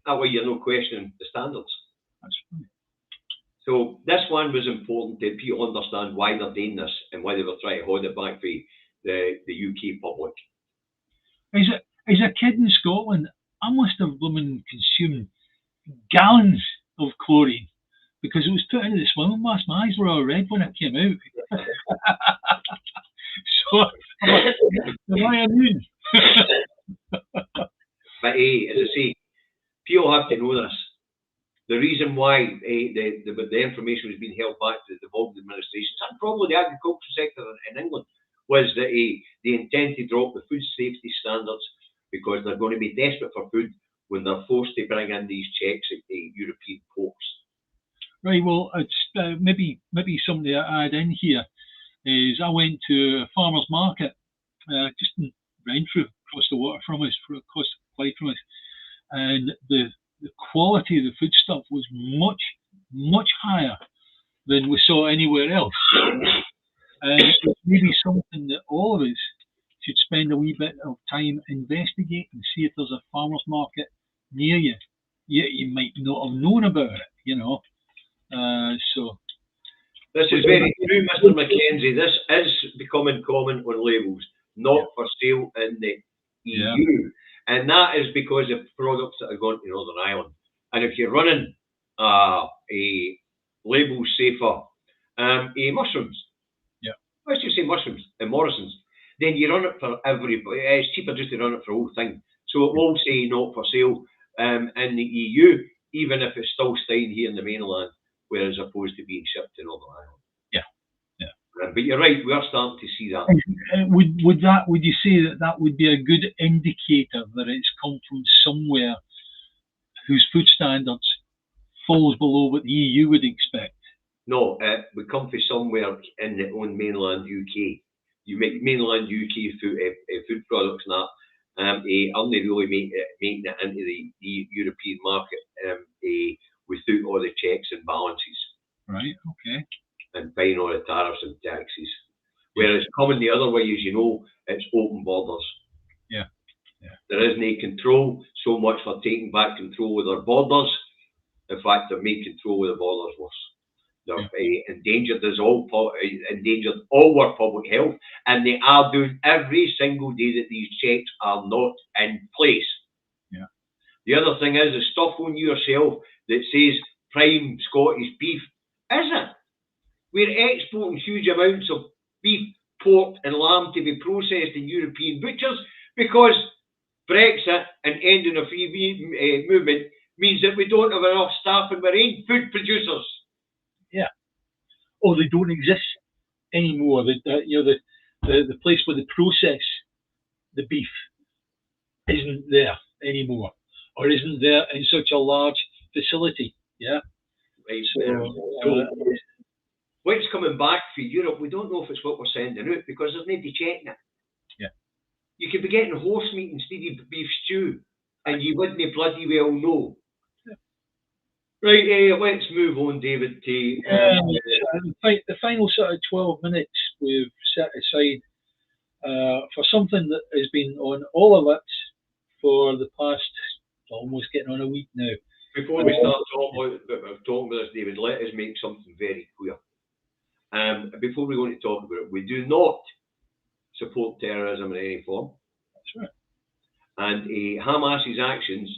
That way you're not questioning the standards. That's right. So this one was important that people understand why they're doing this and why they were trying to hold it back for the UK public. As a kid in Scotland, I must have consumed gallons of chlorine because it was put into the swimming mask. My eyes were all red when it came out. So, am I immune? But as I say, people have to know this. The reason why the information was being held back to the devolved administrations and probably the agricultural sector in England was that they intend to drop the food safety standards because they're going to be desperate for food when they're forced to bring in these checks at the European ports. Right, well, it's maybe something to add in here is I went to a farmer's market just in Renfrew, across the water from us, across the Clyde from us, and the quality of the foodstuff was much higher than we saw anywhere else. And it's maybe something that all of us should spend a wee bit of time investigating and see if there's a farmer's market near you. You might not have known about it, you know. So this is very true, Mr. Mackenzie. This is becoming common on labels, not for sale in the EU. And that is because of products that are going to Northern Ireland. And if you're running a label safer mushrooms, let's just say mushrooms and Morrison's, then you run it for everybody. It's cheaper just to run it for the whole thing. So it will say not for sale in the EU, even if it's still staying here in the mainland, whereas opposed to being shipped to Northern Ireland. But you're right, we are starting to see that. Would you say that would be a good indicator that it's come from somewhere whose food standards falls below what the EU would expect? No, we come from somewhere in the own mainland UK. You make mainland UK food products and that aren't really making it into the European market without all the checks and balances. Right, okay. And paying all the tariffs and taxes. Whereas coming the other way, as you know, it's open borders. Yeah. There isn't any control so much for taking back control of their borders. In fact, they've made control of the borders worse. They've endangered all our public health, and they are doing every single day that these checks are not in place. Yeah. The other thing is the stuff on yourself that says prime Scottish beef isn't. We're exporting huge amounts of beef, pork and lamb to be processed in European butchers because Brexit and ending a free movement means that we don't have enough staff in our own food producers. Yeah. Or they don't exist anymore. The place where they process the beef isn't there anymore, or isn't there in such a large facility. Yeah. Right. What's coming back for Europe, we don't know if it's what we're sending out because there's nobody checking it. Yeah. You could be getting horse meat instead of beef stew, and you wouldn't bloody well know. Yeah. Right, let's move on, David. The final sort of 12 minutes we've set aside for something that has been on all our lips for the past, almost getting on a week now. Before we start talking about this, David, let us make something very clear. Before we go on to talk about it, we do not support terrorism in any form. That's right. And Hamas's actions,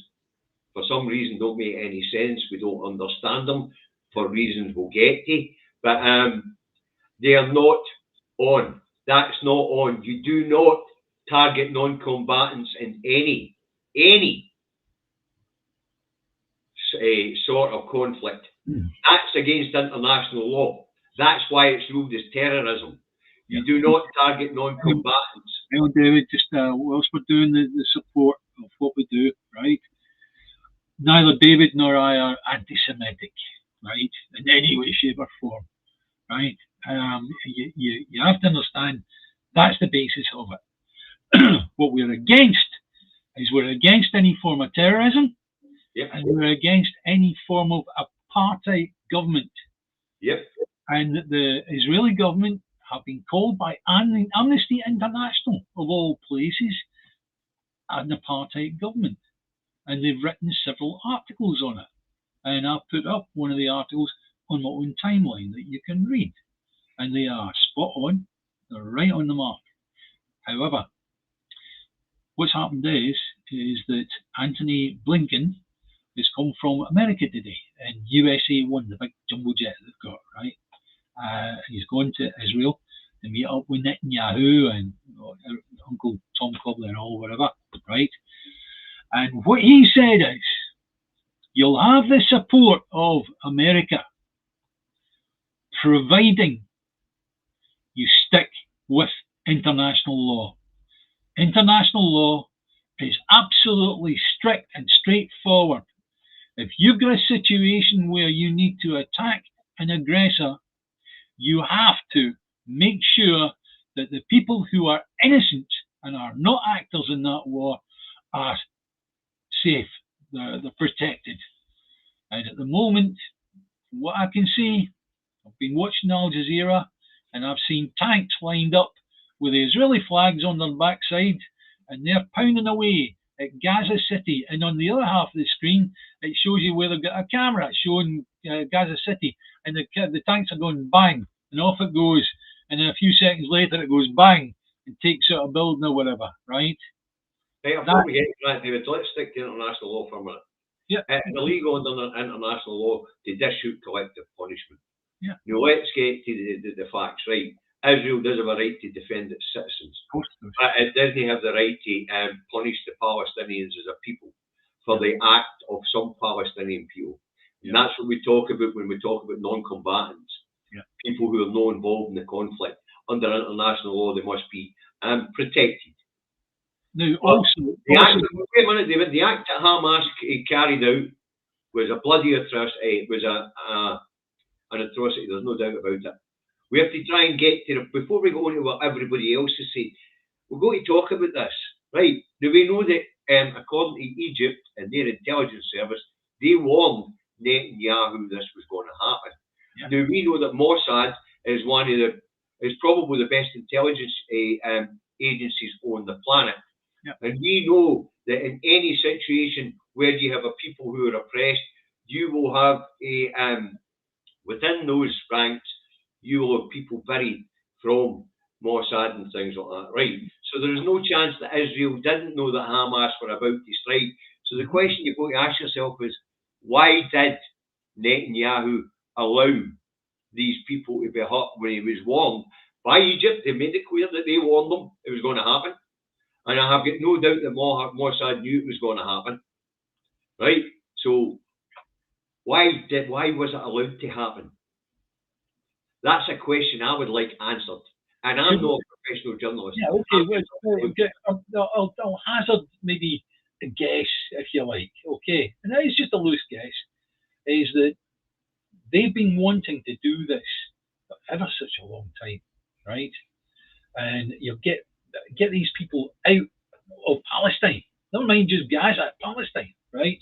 for some reason, don't make any sense. We don't understand them for reasons we'll get to. But they are not on. That's not on. You do not target non-combatants in any sort of conflict. That's against international law. That's why it's ruled as terrorism. You do not target non-combatants. Well, David, just whilst we're doing the support of what we do, right? Neither David nor I are anti-Semitic, right? In any way, shape or form, right? You have to understand that's the basis of it. What we're against is we're against any form of terrorism, and we're against any form of apartheid government. Yep. And the Israeli government have been called by Amnesty International, of all places, an apartheid government. And they've written several articles on it. And I've put up one of the articles on my own timeline that you can read, and they are spot on. They're right on the mark. However, what's happened is that Anthony Blinken has come from America today, and USA One, the big jumbo jet they've got, right? He's going to Israel to meet up with Netanyahu and Uncle Tom Cobbler and all whatever, right? And what he said is, you'll have the support of America, providing you stick with international law. International law is absolutely strict and straightforward. If you've got a situation where you need to attack an aggressor, you have to make sure that the people who are innocent and are not actors in that war are safe, they're protected. And at the moment, what I can see, I've been watching Al Jazeera and I've seen tanks lined up with the Israeli flags on their backside, and they're pounding away at Gaza City. And on the other half of the screen, it shows you where they've got a camera showing Gaza City, and the tanks are going bang, and off it goes. And then a few seconds later, it goes bang and takes out a building or whatever, right? Hey, before we get to that, David, let's stick to international law for a minute. Yeah. It's illegal under international law to dispute collective punishment. Yeah. Now, let's get to the facts, right? Israel does have a right to defend its citizens, but it doesn't have the right to punish the Palestinians as a people for the act of some Palestinian people. And that's what we talk about when we talk about non-combatants, people who are not involved in the conflict. Under international law, they must be protected. Now, also, wait a minute, David. The act that Hamas carried out was a bloody atrocity. It was an atrocity. There's no doubt about it. We have to try and get to before we go into what everybody else is saying. We're going to talk about this, right? Now we know that according to Egypt and their intelligence service, they warned Netanyahu this was going to happen. Yeah. Now we know that Mossad is probably the best intelligence agencies on the planet. Yeah. And we know that in any situation where you have a people who are oppressed, you will have within those ranks, you will have people buried from Mossad and things like that, right? So there is no chance that Israel didn't know that Hamas were about to strike. So the question you've got to ask yourself is, why did Netanyahu allow these people to be hurt when he was warned by Egypt? They made it clear that they warned them it was going to happen. And I have got no doubt that Mossad knew it was going to happen, right? So why was it allowed to happen? That's a question I would like answered. And I'm not a professional journalist. Yeah, okay. I'll hazard maybe a guess, if you like. Okay, and that is just a loose guess. Is that they've been wanting to do this for ever such a long time, right? And you get these people out of Palestine. Never mind just Gaza, Palestine, right?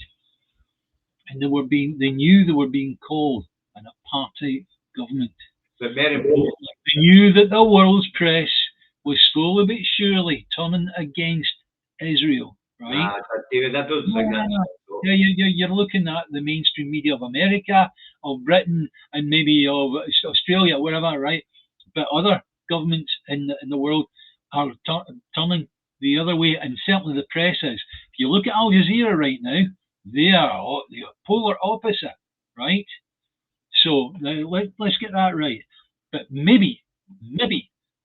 And they knew they were being called an apartheid government. But very important, they knew that the world's press was slowly but surely turning against Israel, right? David, I don't think that. Yeah, you're looking at the mainstream media of America, of Britain, and maybe of Australia, wherever, right? But other governments in the world are turning the other way, and certainly the press is. If you look at Al Jazeera right now, they are the polar opposite, right? So let's get that right. But maybe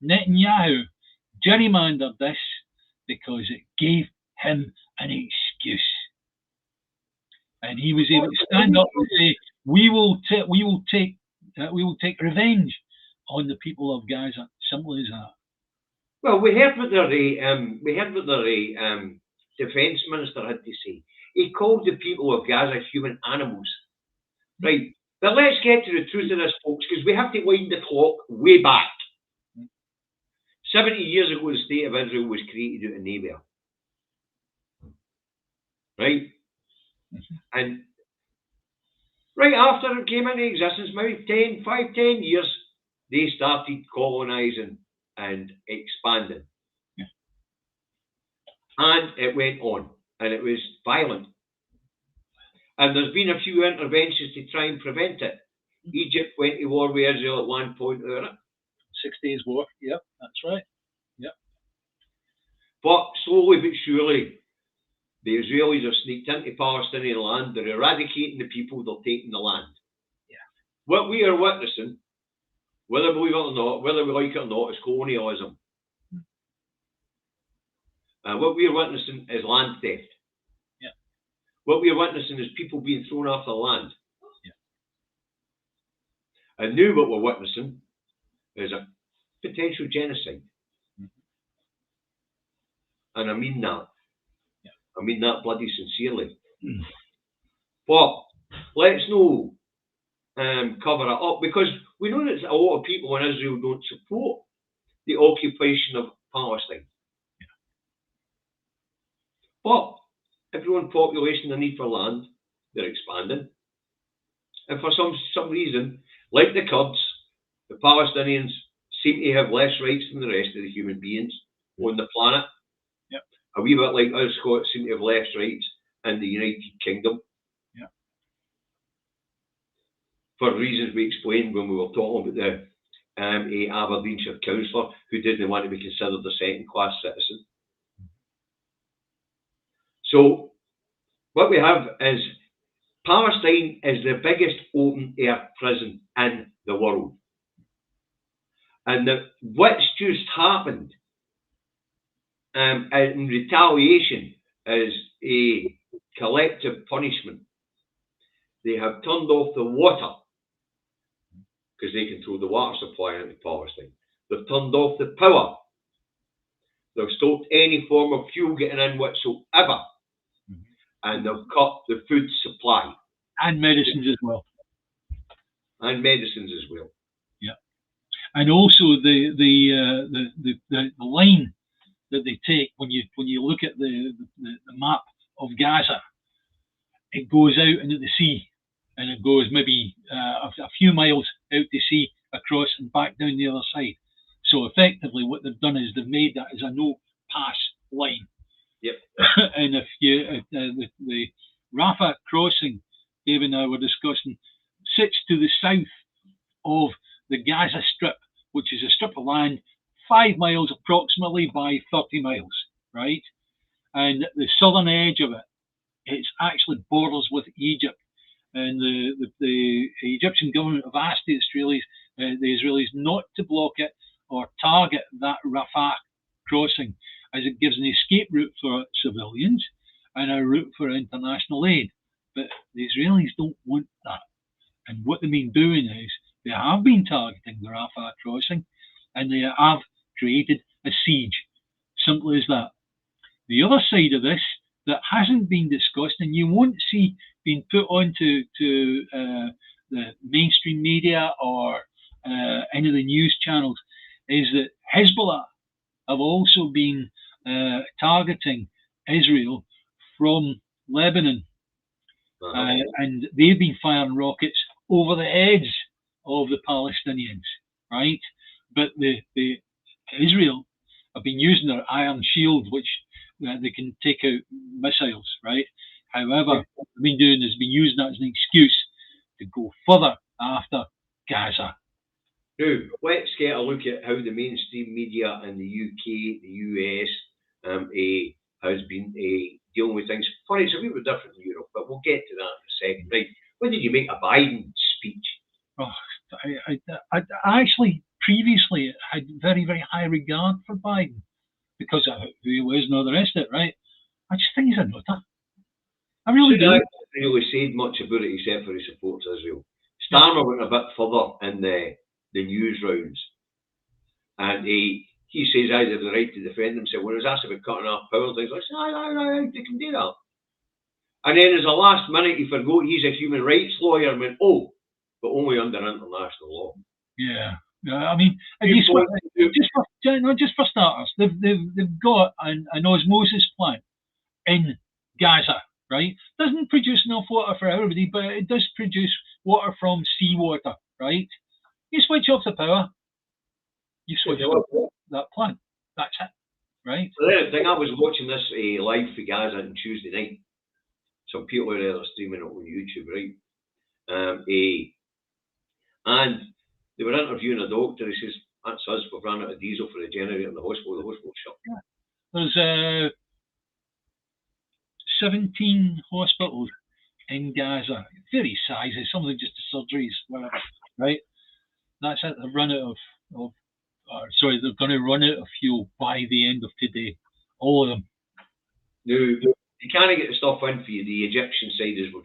Netanyahu gerrymandered this because it gave him an excuse, and he was able to stand up and say, "We will take revenge on the people of Gaza." Simple as that. Well, we heard what their defence minister had to say. He called the people of Gaza human animals, right? But let's get to the truth of this, folks, because we have to wind the clock way back. 70 years ago, the State of Israel was created out of nowhere. Right? And right after it came into existence, maybe 10 years, they started colonising and expanding. Yeah. And it went on, and it was violent. And there's been a few interventions to try and prevent it. Egypt went to war with Israel at one point or other. 6 days war. Yep, that's right. Yep. But slowly but surely, the Israelis have sneaked into Palestinian land. They're eradicating the people. They're taking the land. Yeah. What we are witnessing, whether we believe it or not, whether we like it or not, is colonialism. What we are witnessing is land theft. Yeah. What we are witnessing is people being thrown off the land. Yeah. And now what we're witnessing is a potential genocide. And I mean that. Yeah. I mean that bloody sincerely. Mm. But let's no cover it up, because we know that a lot of people in Israel don't support the occupation of Palestine. Yeah. But if you want population, the need for land, they're expanding. And for some reason, like the Kurds, the Palestinians seem to have less rights than the rest of the human beings on the planet. Yep. A wee bit like us Scots seem to have less rights in the United Kingdom. Yep. For reasons we explained when we were talking about the Aberdeenshire councillor who didn't want to be considered a second-class citizen. So what we have is Palestine is the biggest open-air prison in the world. And what's just happened in retaliation is a collective punishment. They have turned off the water because they control the water supply into Palestine. They've turned off the power. They've stopped any form of fuel getting in whatsoever. And they've cut the food supply. And medicines as well. And medicines as well. Yeah. And also the line that they take when you look at the map of Gaza, it goes out into the sea, and it goes maybe a few miles out to sea, across and back down the other side. So effectively, what they've done is they've made that as a no-pass line. Yep. And if you the Rafah crossing, Dave and I were discussing, sits to the south of the Gaza Strip, which is a strip of land 5 miles approximately by 30 miles, right? And the southern edge of it, it's actually borders with Egypt. And the Egyptian government have asked the Israelis not to block it or target that Rafah crossing, as it gives an escape route for civilians and a route for international aid. But the Israelis don't want that. And what they've been doing is they have been targeting the Rafah crossing, and they have created a siege. Simple as that. The other side of this that hasn't been discussed, and you won't see being put onto the mainstream media or any of the news channels, is that Hezbollah have also been targeting Israel from Lebanon. And they've been firing rockets over the heads of the Palestinians, right? But the Israel have been using their iron shield, which they can take out missiles, right? However, what they've been doing is been using that as an excuse to go further after Gaza. Now, let's get a look at how the mainstream media in the UK, the US, has been dealing with things. Funny, it's a wee bit different in Europe, but we'll get to that in a second. Right, what did you make of Biden's speech? Oh, I actually previously had very, very high regard for Biden because of who he was and all the rest of it, right? I just think he's a nutter. I really do. I haven't really said much about it except for he supports Israel. Starmer went a bit further in the news rounds, and he says I have the right to defend himself. When he was asked about cutting off power and things, I said, aye, they can do that. And then as a last minute, he forgot he's a human rights lawyer and went, oh, but only under international law. Yeah. I mean, just for starters, they've got an osmosis plant in Gaza, right? Doesn't produce enough water for everybody, but it does produce water from seawater, right? You switch off the power, you switch off that plant. That's it, right? So the thing, I was watching this live for Gaza on Tuesday night. Some people out there are streaming it on YouTube, right? And they were interviewing a doctor. He says, "That's us. We've run out of diesel for the generator in the hospital. The hospital's shut." Yeah. There's 17 hospitals in Gaza, various sizes, some of them just surgeries, whatever, right? That's it. They've run out they're going to run out of fuel by the end of today. All of them. Now, you can't get the stuff in for you, the Egyptian side, as we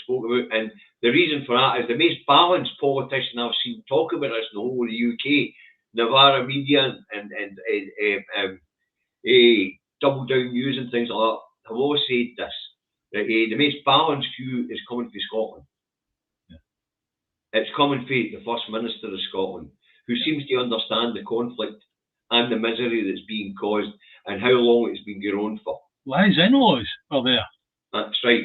spoke about, and the reason for that is the most balanced politician I've seen talk about this in the whole of the UK, Navarra Media and Double Down News and things like that, have all said this, that the most balanced view is coming from Scotland. Yeah. It's coming from the First Minister of Scotland, who seems to understand the conflict and the misery that's being caused and how long it's been going on for. Well, his in-laws are there. That's right.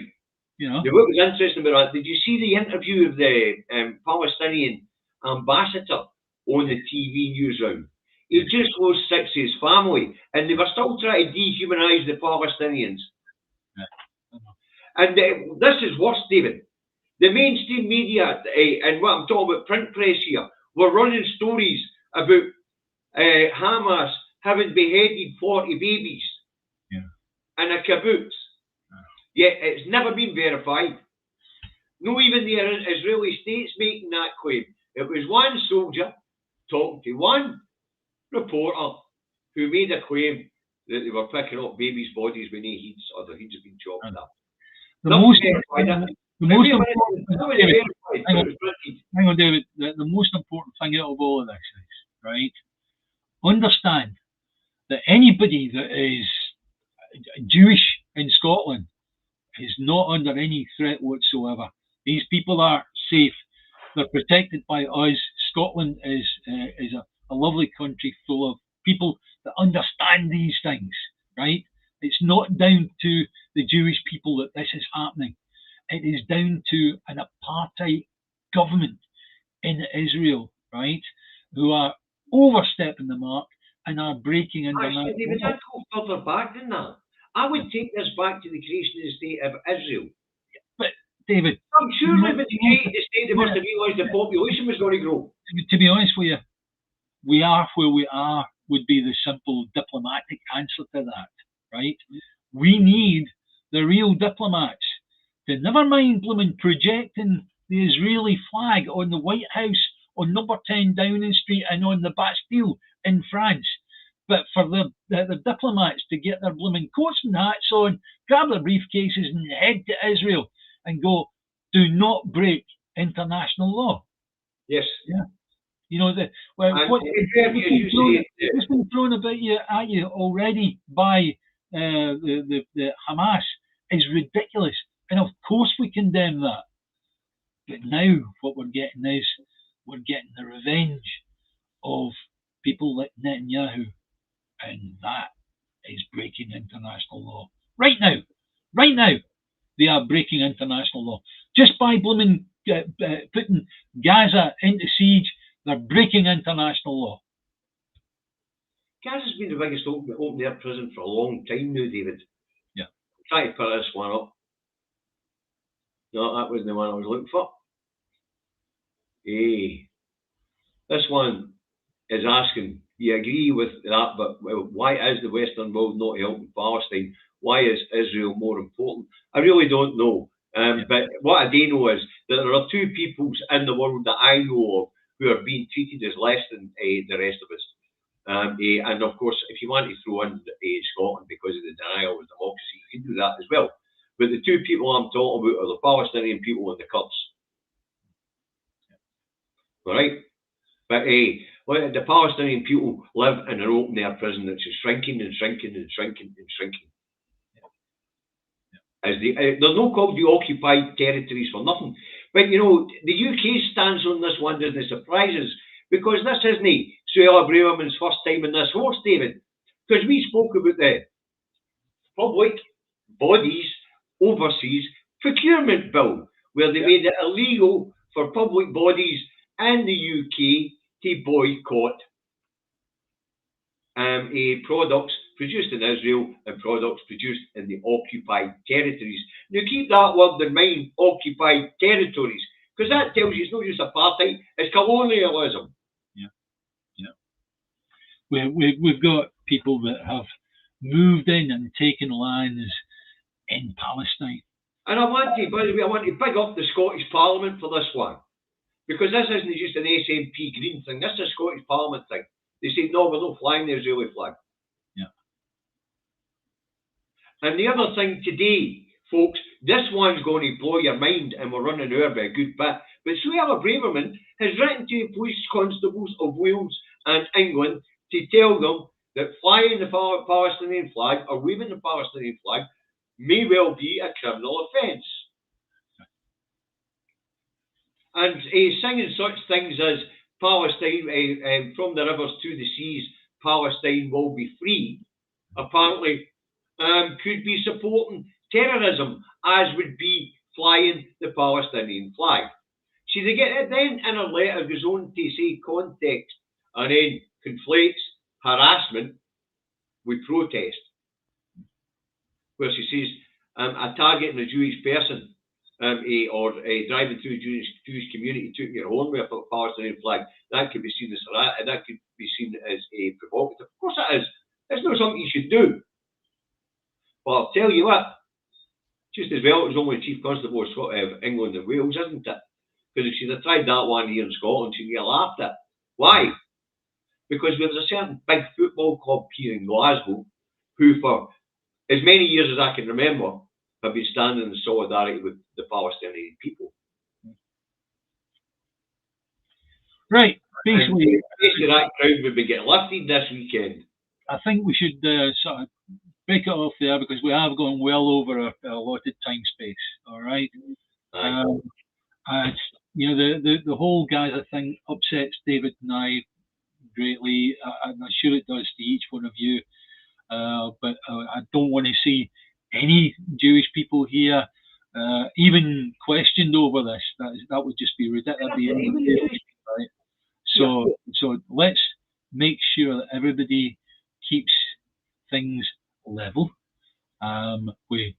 You know. Now, what was interesting about that, did you see the interview of the Palestinian ambassador on the TV news round? He just lost 6 of his family, and they were still trying to dehumanise the Palestinians. Yeah. And this is worse, David. The mainstream media, and what I'm talking about, print press here, were running stories about Hamas having beheaded 40 babies in a kibbutz. Yet it's never been verified. No, even the Israeli state's making that claim. It was one soldier talking to one reporter who made a claim that they were picking up babies' bodies when their heads had been chopped up. The most important thing out of all of this is, right, understand that anybody that is Jewish in Scotland is not under any threat whatsoever. These people are safe. They're protected by us. Scotland is a lovely country full of people that understand these things, right? It's not down to the Jewish people that this is happening. It is down to an apartheid government in Israel, right, who are overstepping the mark and are breaking international law. David, I'd go further back than that. I would take this back to the creation of the state of Israel. But, David... I'm sure when they created the state, they must have realised the population was going to grow. To be honest with you, we are where we are would be the simple diplomatic answer to that, right? We need the real diplomats to never mind blooming projecting the Israeli flag on the White House, on number 10 Downing Street and on the Bastille in France. But for the diplomats to get their blooming coats and hats on, grab their briefcases and head to Israel and go, do not break international law. Yes. Yeah. You know, it's been thrown about at you already by the Hamas is ridiculous. And of course we condemn that. But now what we're getting is we're getting the revenge of people like Netanyahu. And that is breaking international law. Right now, they are breaking international law. Just by blooming putting Gaza into siege, they're breaking international law. Gaza's been the biggest open-air prison for a long time now, David. Yeah. Try to put this one up. No, that wasn't the one I was looking for. This one is asking, you agree with that, but why is the Western world not helping Palestine? Why is Israel more important? I really don't know. But what I do know is that there are two peoples in the world that I know of who are being treated as less than the rest of us. And of course, if you want to throw in Scotland because of the denial of democracy, you can do that as well. But the two people I'm talking about are the Palestinian people and the Kurds. All right? But the Palestinian people live in an open-air prison that's shrinking and shrinking and shrinking and shrinking. They're not called the occupied territories for nothing. But, you know, the UK stance on this one doesn't surprise us, because this isn't Suella Braverman's first time in this horse, David. Because we spoke about the Public Bodies Overseas Procurement Bill, where they made it illegal for public bodies in the UK to boycott products produced in Israel and products produced in the occupied territories. Now keep that word in mind, occupied territories, Because that tells you it's not just apartheid, it's colonialism. We've got people that have moved in and taken lands in Palestine. And by the way, I want to big up the Scottish Parliament for this one. Because this isn't just an SNP Green thing, this is a Scottish Parliament thing. They say, no, we're not flying the Israeli flag. Yeah. And the other thing today, folks, this one's going to blow your mind, and we're running over a good bit. But Suella Braverman has written to police constables of Wales and England to tell them that flying the Palestinian flag or waving the Palestinian flag may well be a criminal offence. And singing such things as Palestine, from the rivers to the seas, Palestine will be free, apparently could be supporting terrorism, as would be flying the Palestinian flag. See, they get it then in her letter goes on to say context and then conflates harassment with protest, where she says a targeting a Jewish person or driving through a Jewish community taking your own with a Palestinian flag, that could be seen as a provocative. Of course it is. It's not something you should do. But I'll tell you what, just as well, it was only Chief Constable of England and Wales, isn't it? Because if she'd have tried that one here in Scotland, she'd get laughed at. Why? Because there's a certain big football club here in Glasgow who, for as many years as I can remember, have been standing in solidarity with the Palestinian people. Right. Basically, that crowd would be getting lifted this weekend. I think we should sort of break it off there, because we have gone well over our allotted time space. All right. You know, the whole Gaza thing upsets David and I greatly. I'm sure it does to each one of you. But I don't want to see any Jewish people here even questioned over this. That would just be ridiculous. Right? So let's make sure that everybody keeps things level. We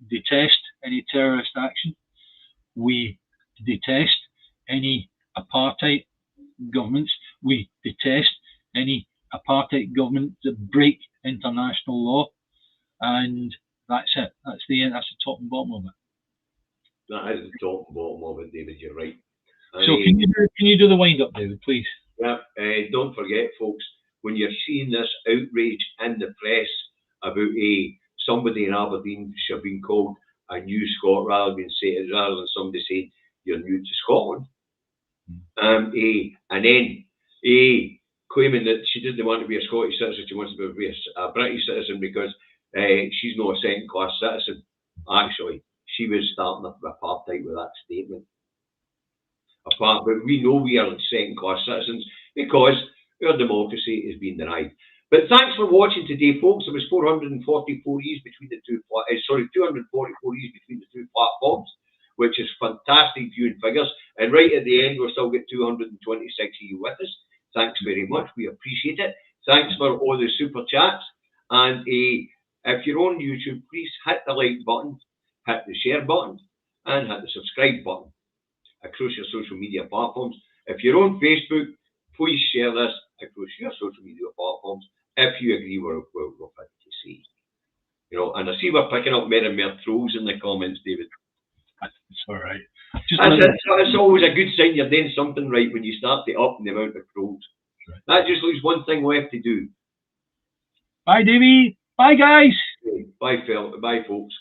detest any terrorist action. We detest any apartheid governments. We detest any apartheid governments that break international law. And that's it. That's the end. That's the top and bottom of it. That is the top and bottom of it, David. You're right. So can you do the wind up, David, please? Yeah. Don't forget, folks, when you're seeing this outrage in the press about somebody in Aberdeen should being called a new Scot rather than somebody saying you're new to Scotland, and then claiming that she didn't want to be a Scottish citizen, she wants to be a British citizen because she's not a second-class citizen. Actually, she was starting up with apartheid with that statement. But we know we are second-class citizens because our democracy is being denied. But thanks for watching today, folks. There was 244 years between the two platforms, which is fantastic viewing figures. And right at the end, we'll still get 226 of you with us. Thanks very much. We appreciate it. Thanks for all the super chats. And if you're on YouTube, please hit the like button, hit the share button, and hit the subscribe button across your social media platforms. If you're on Facebook, please share this across your social media platforms if you agree with what I say. You know, and I see we're picking up more and more trolls in the comments, David. It's all right. It's always a good sign you're doing something right when you start to up the amount of trolls. Right. That just leaves one thing left to do. Bye, Davey. Bye, guys. Bye, folks.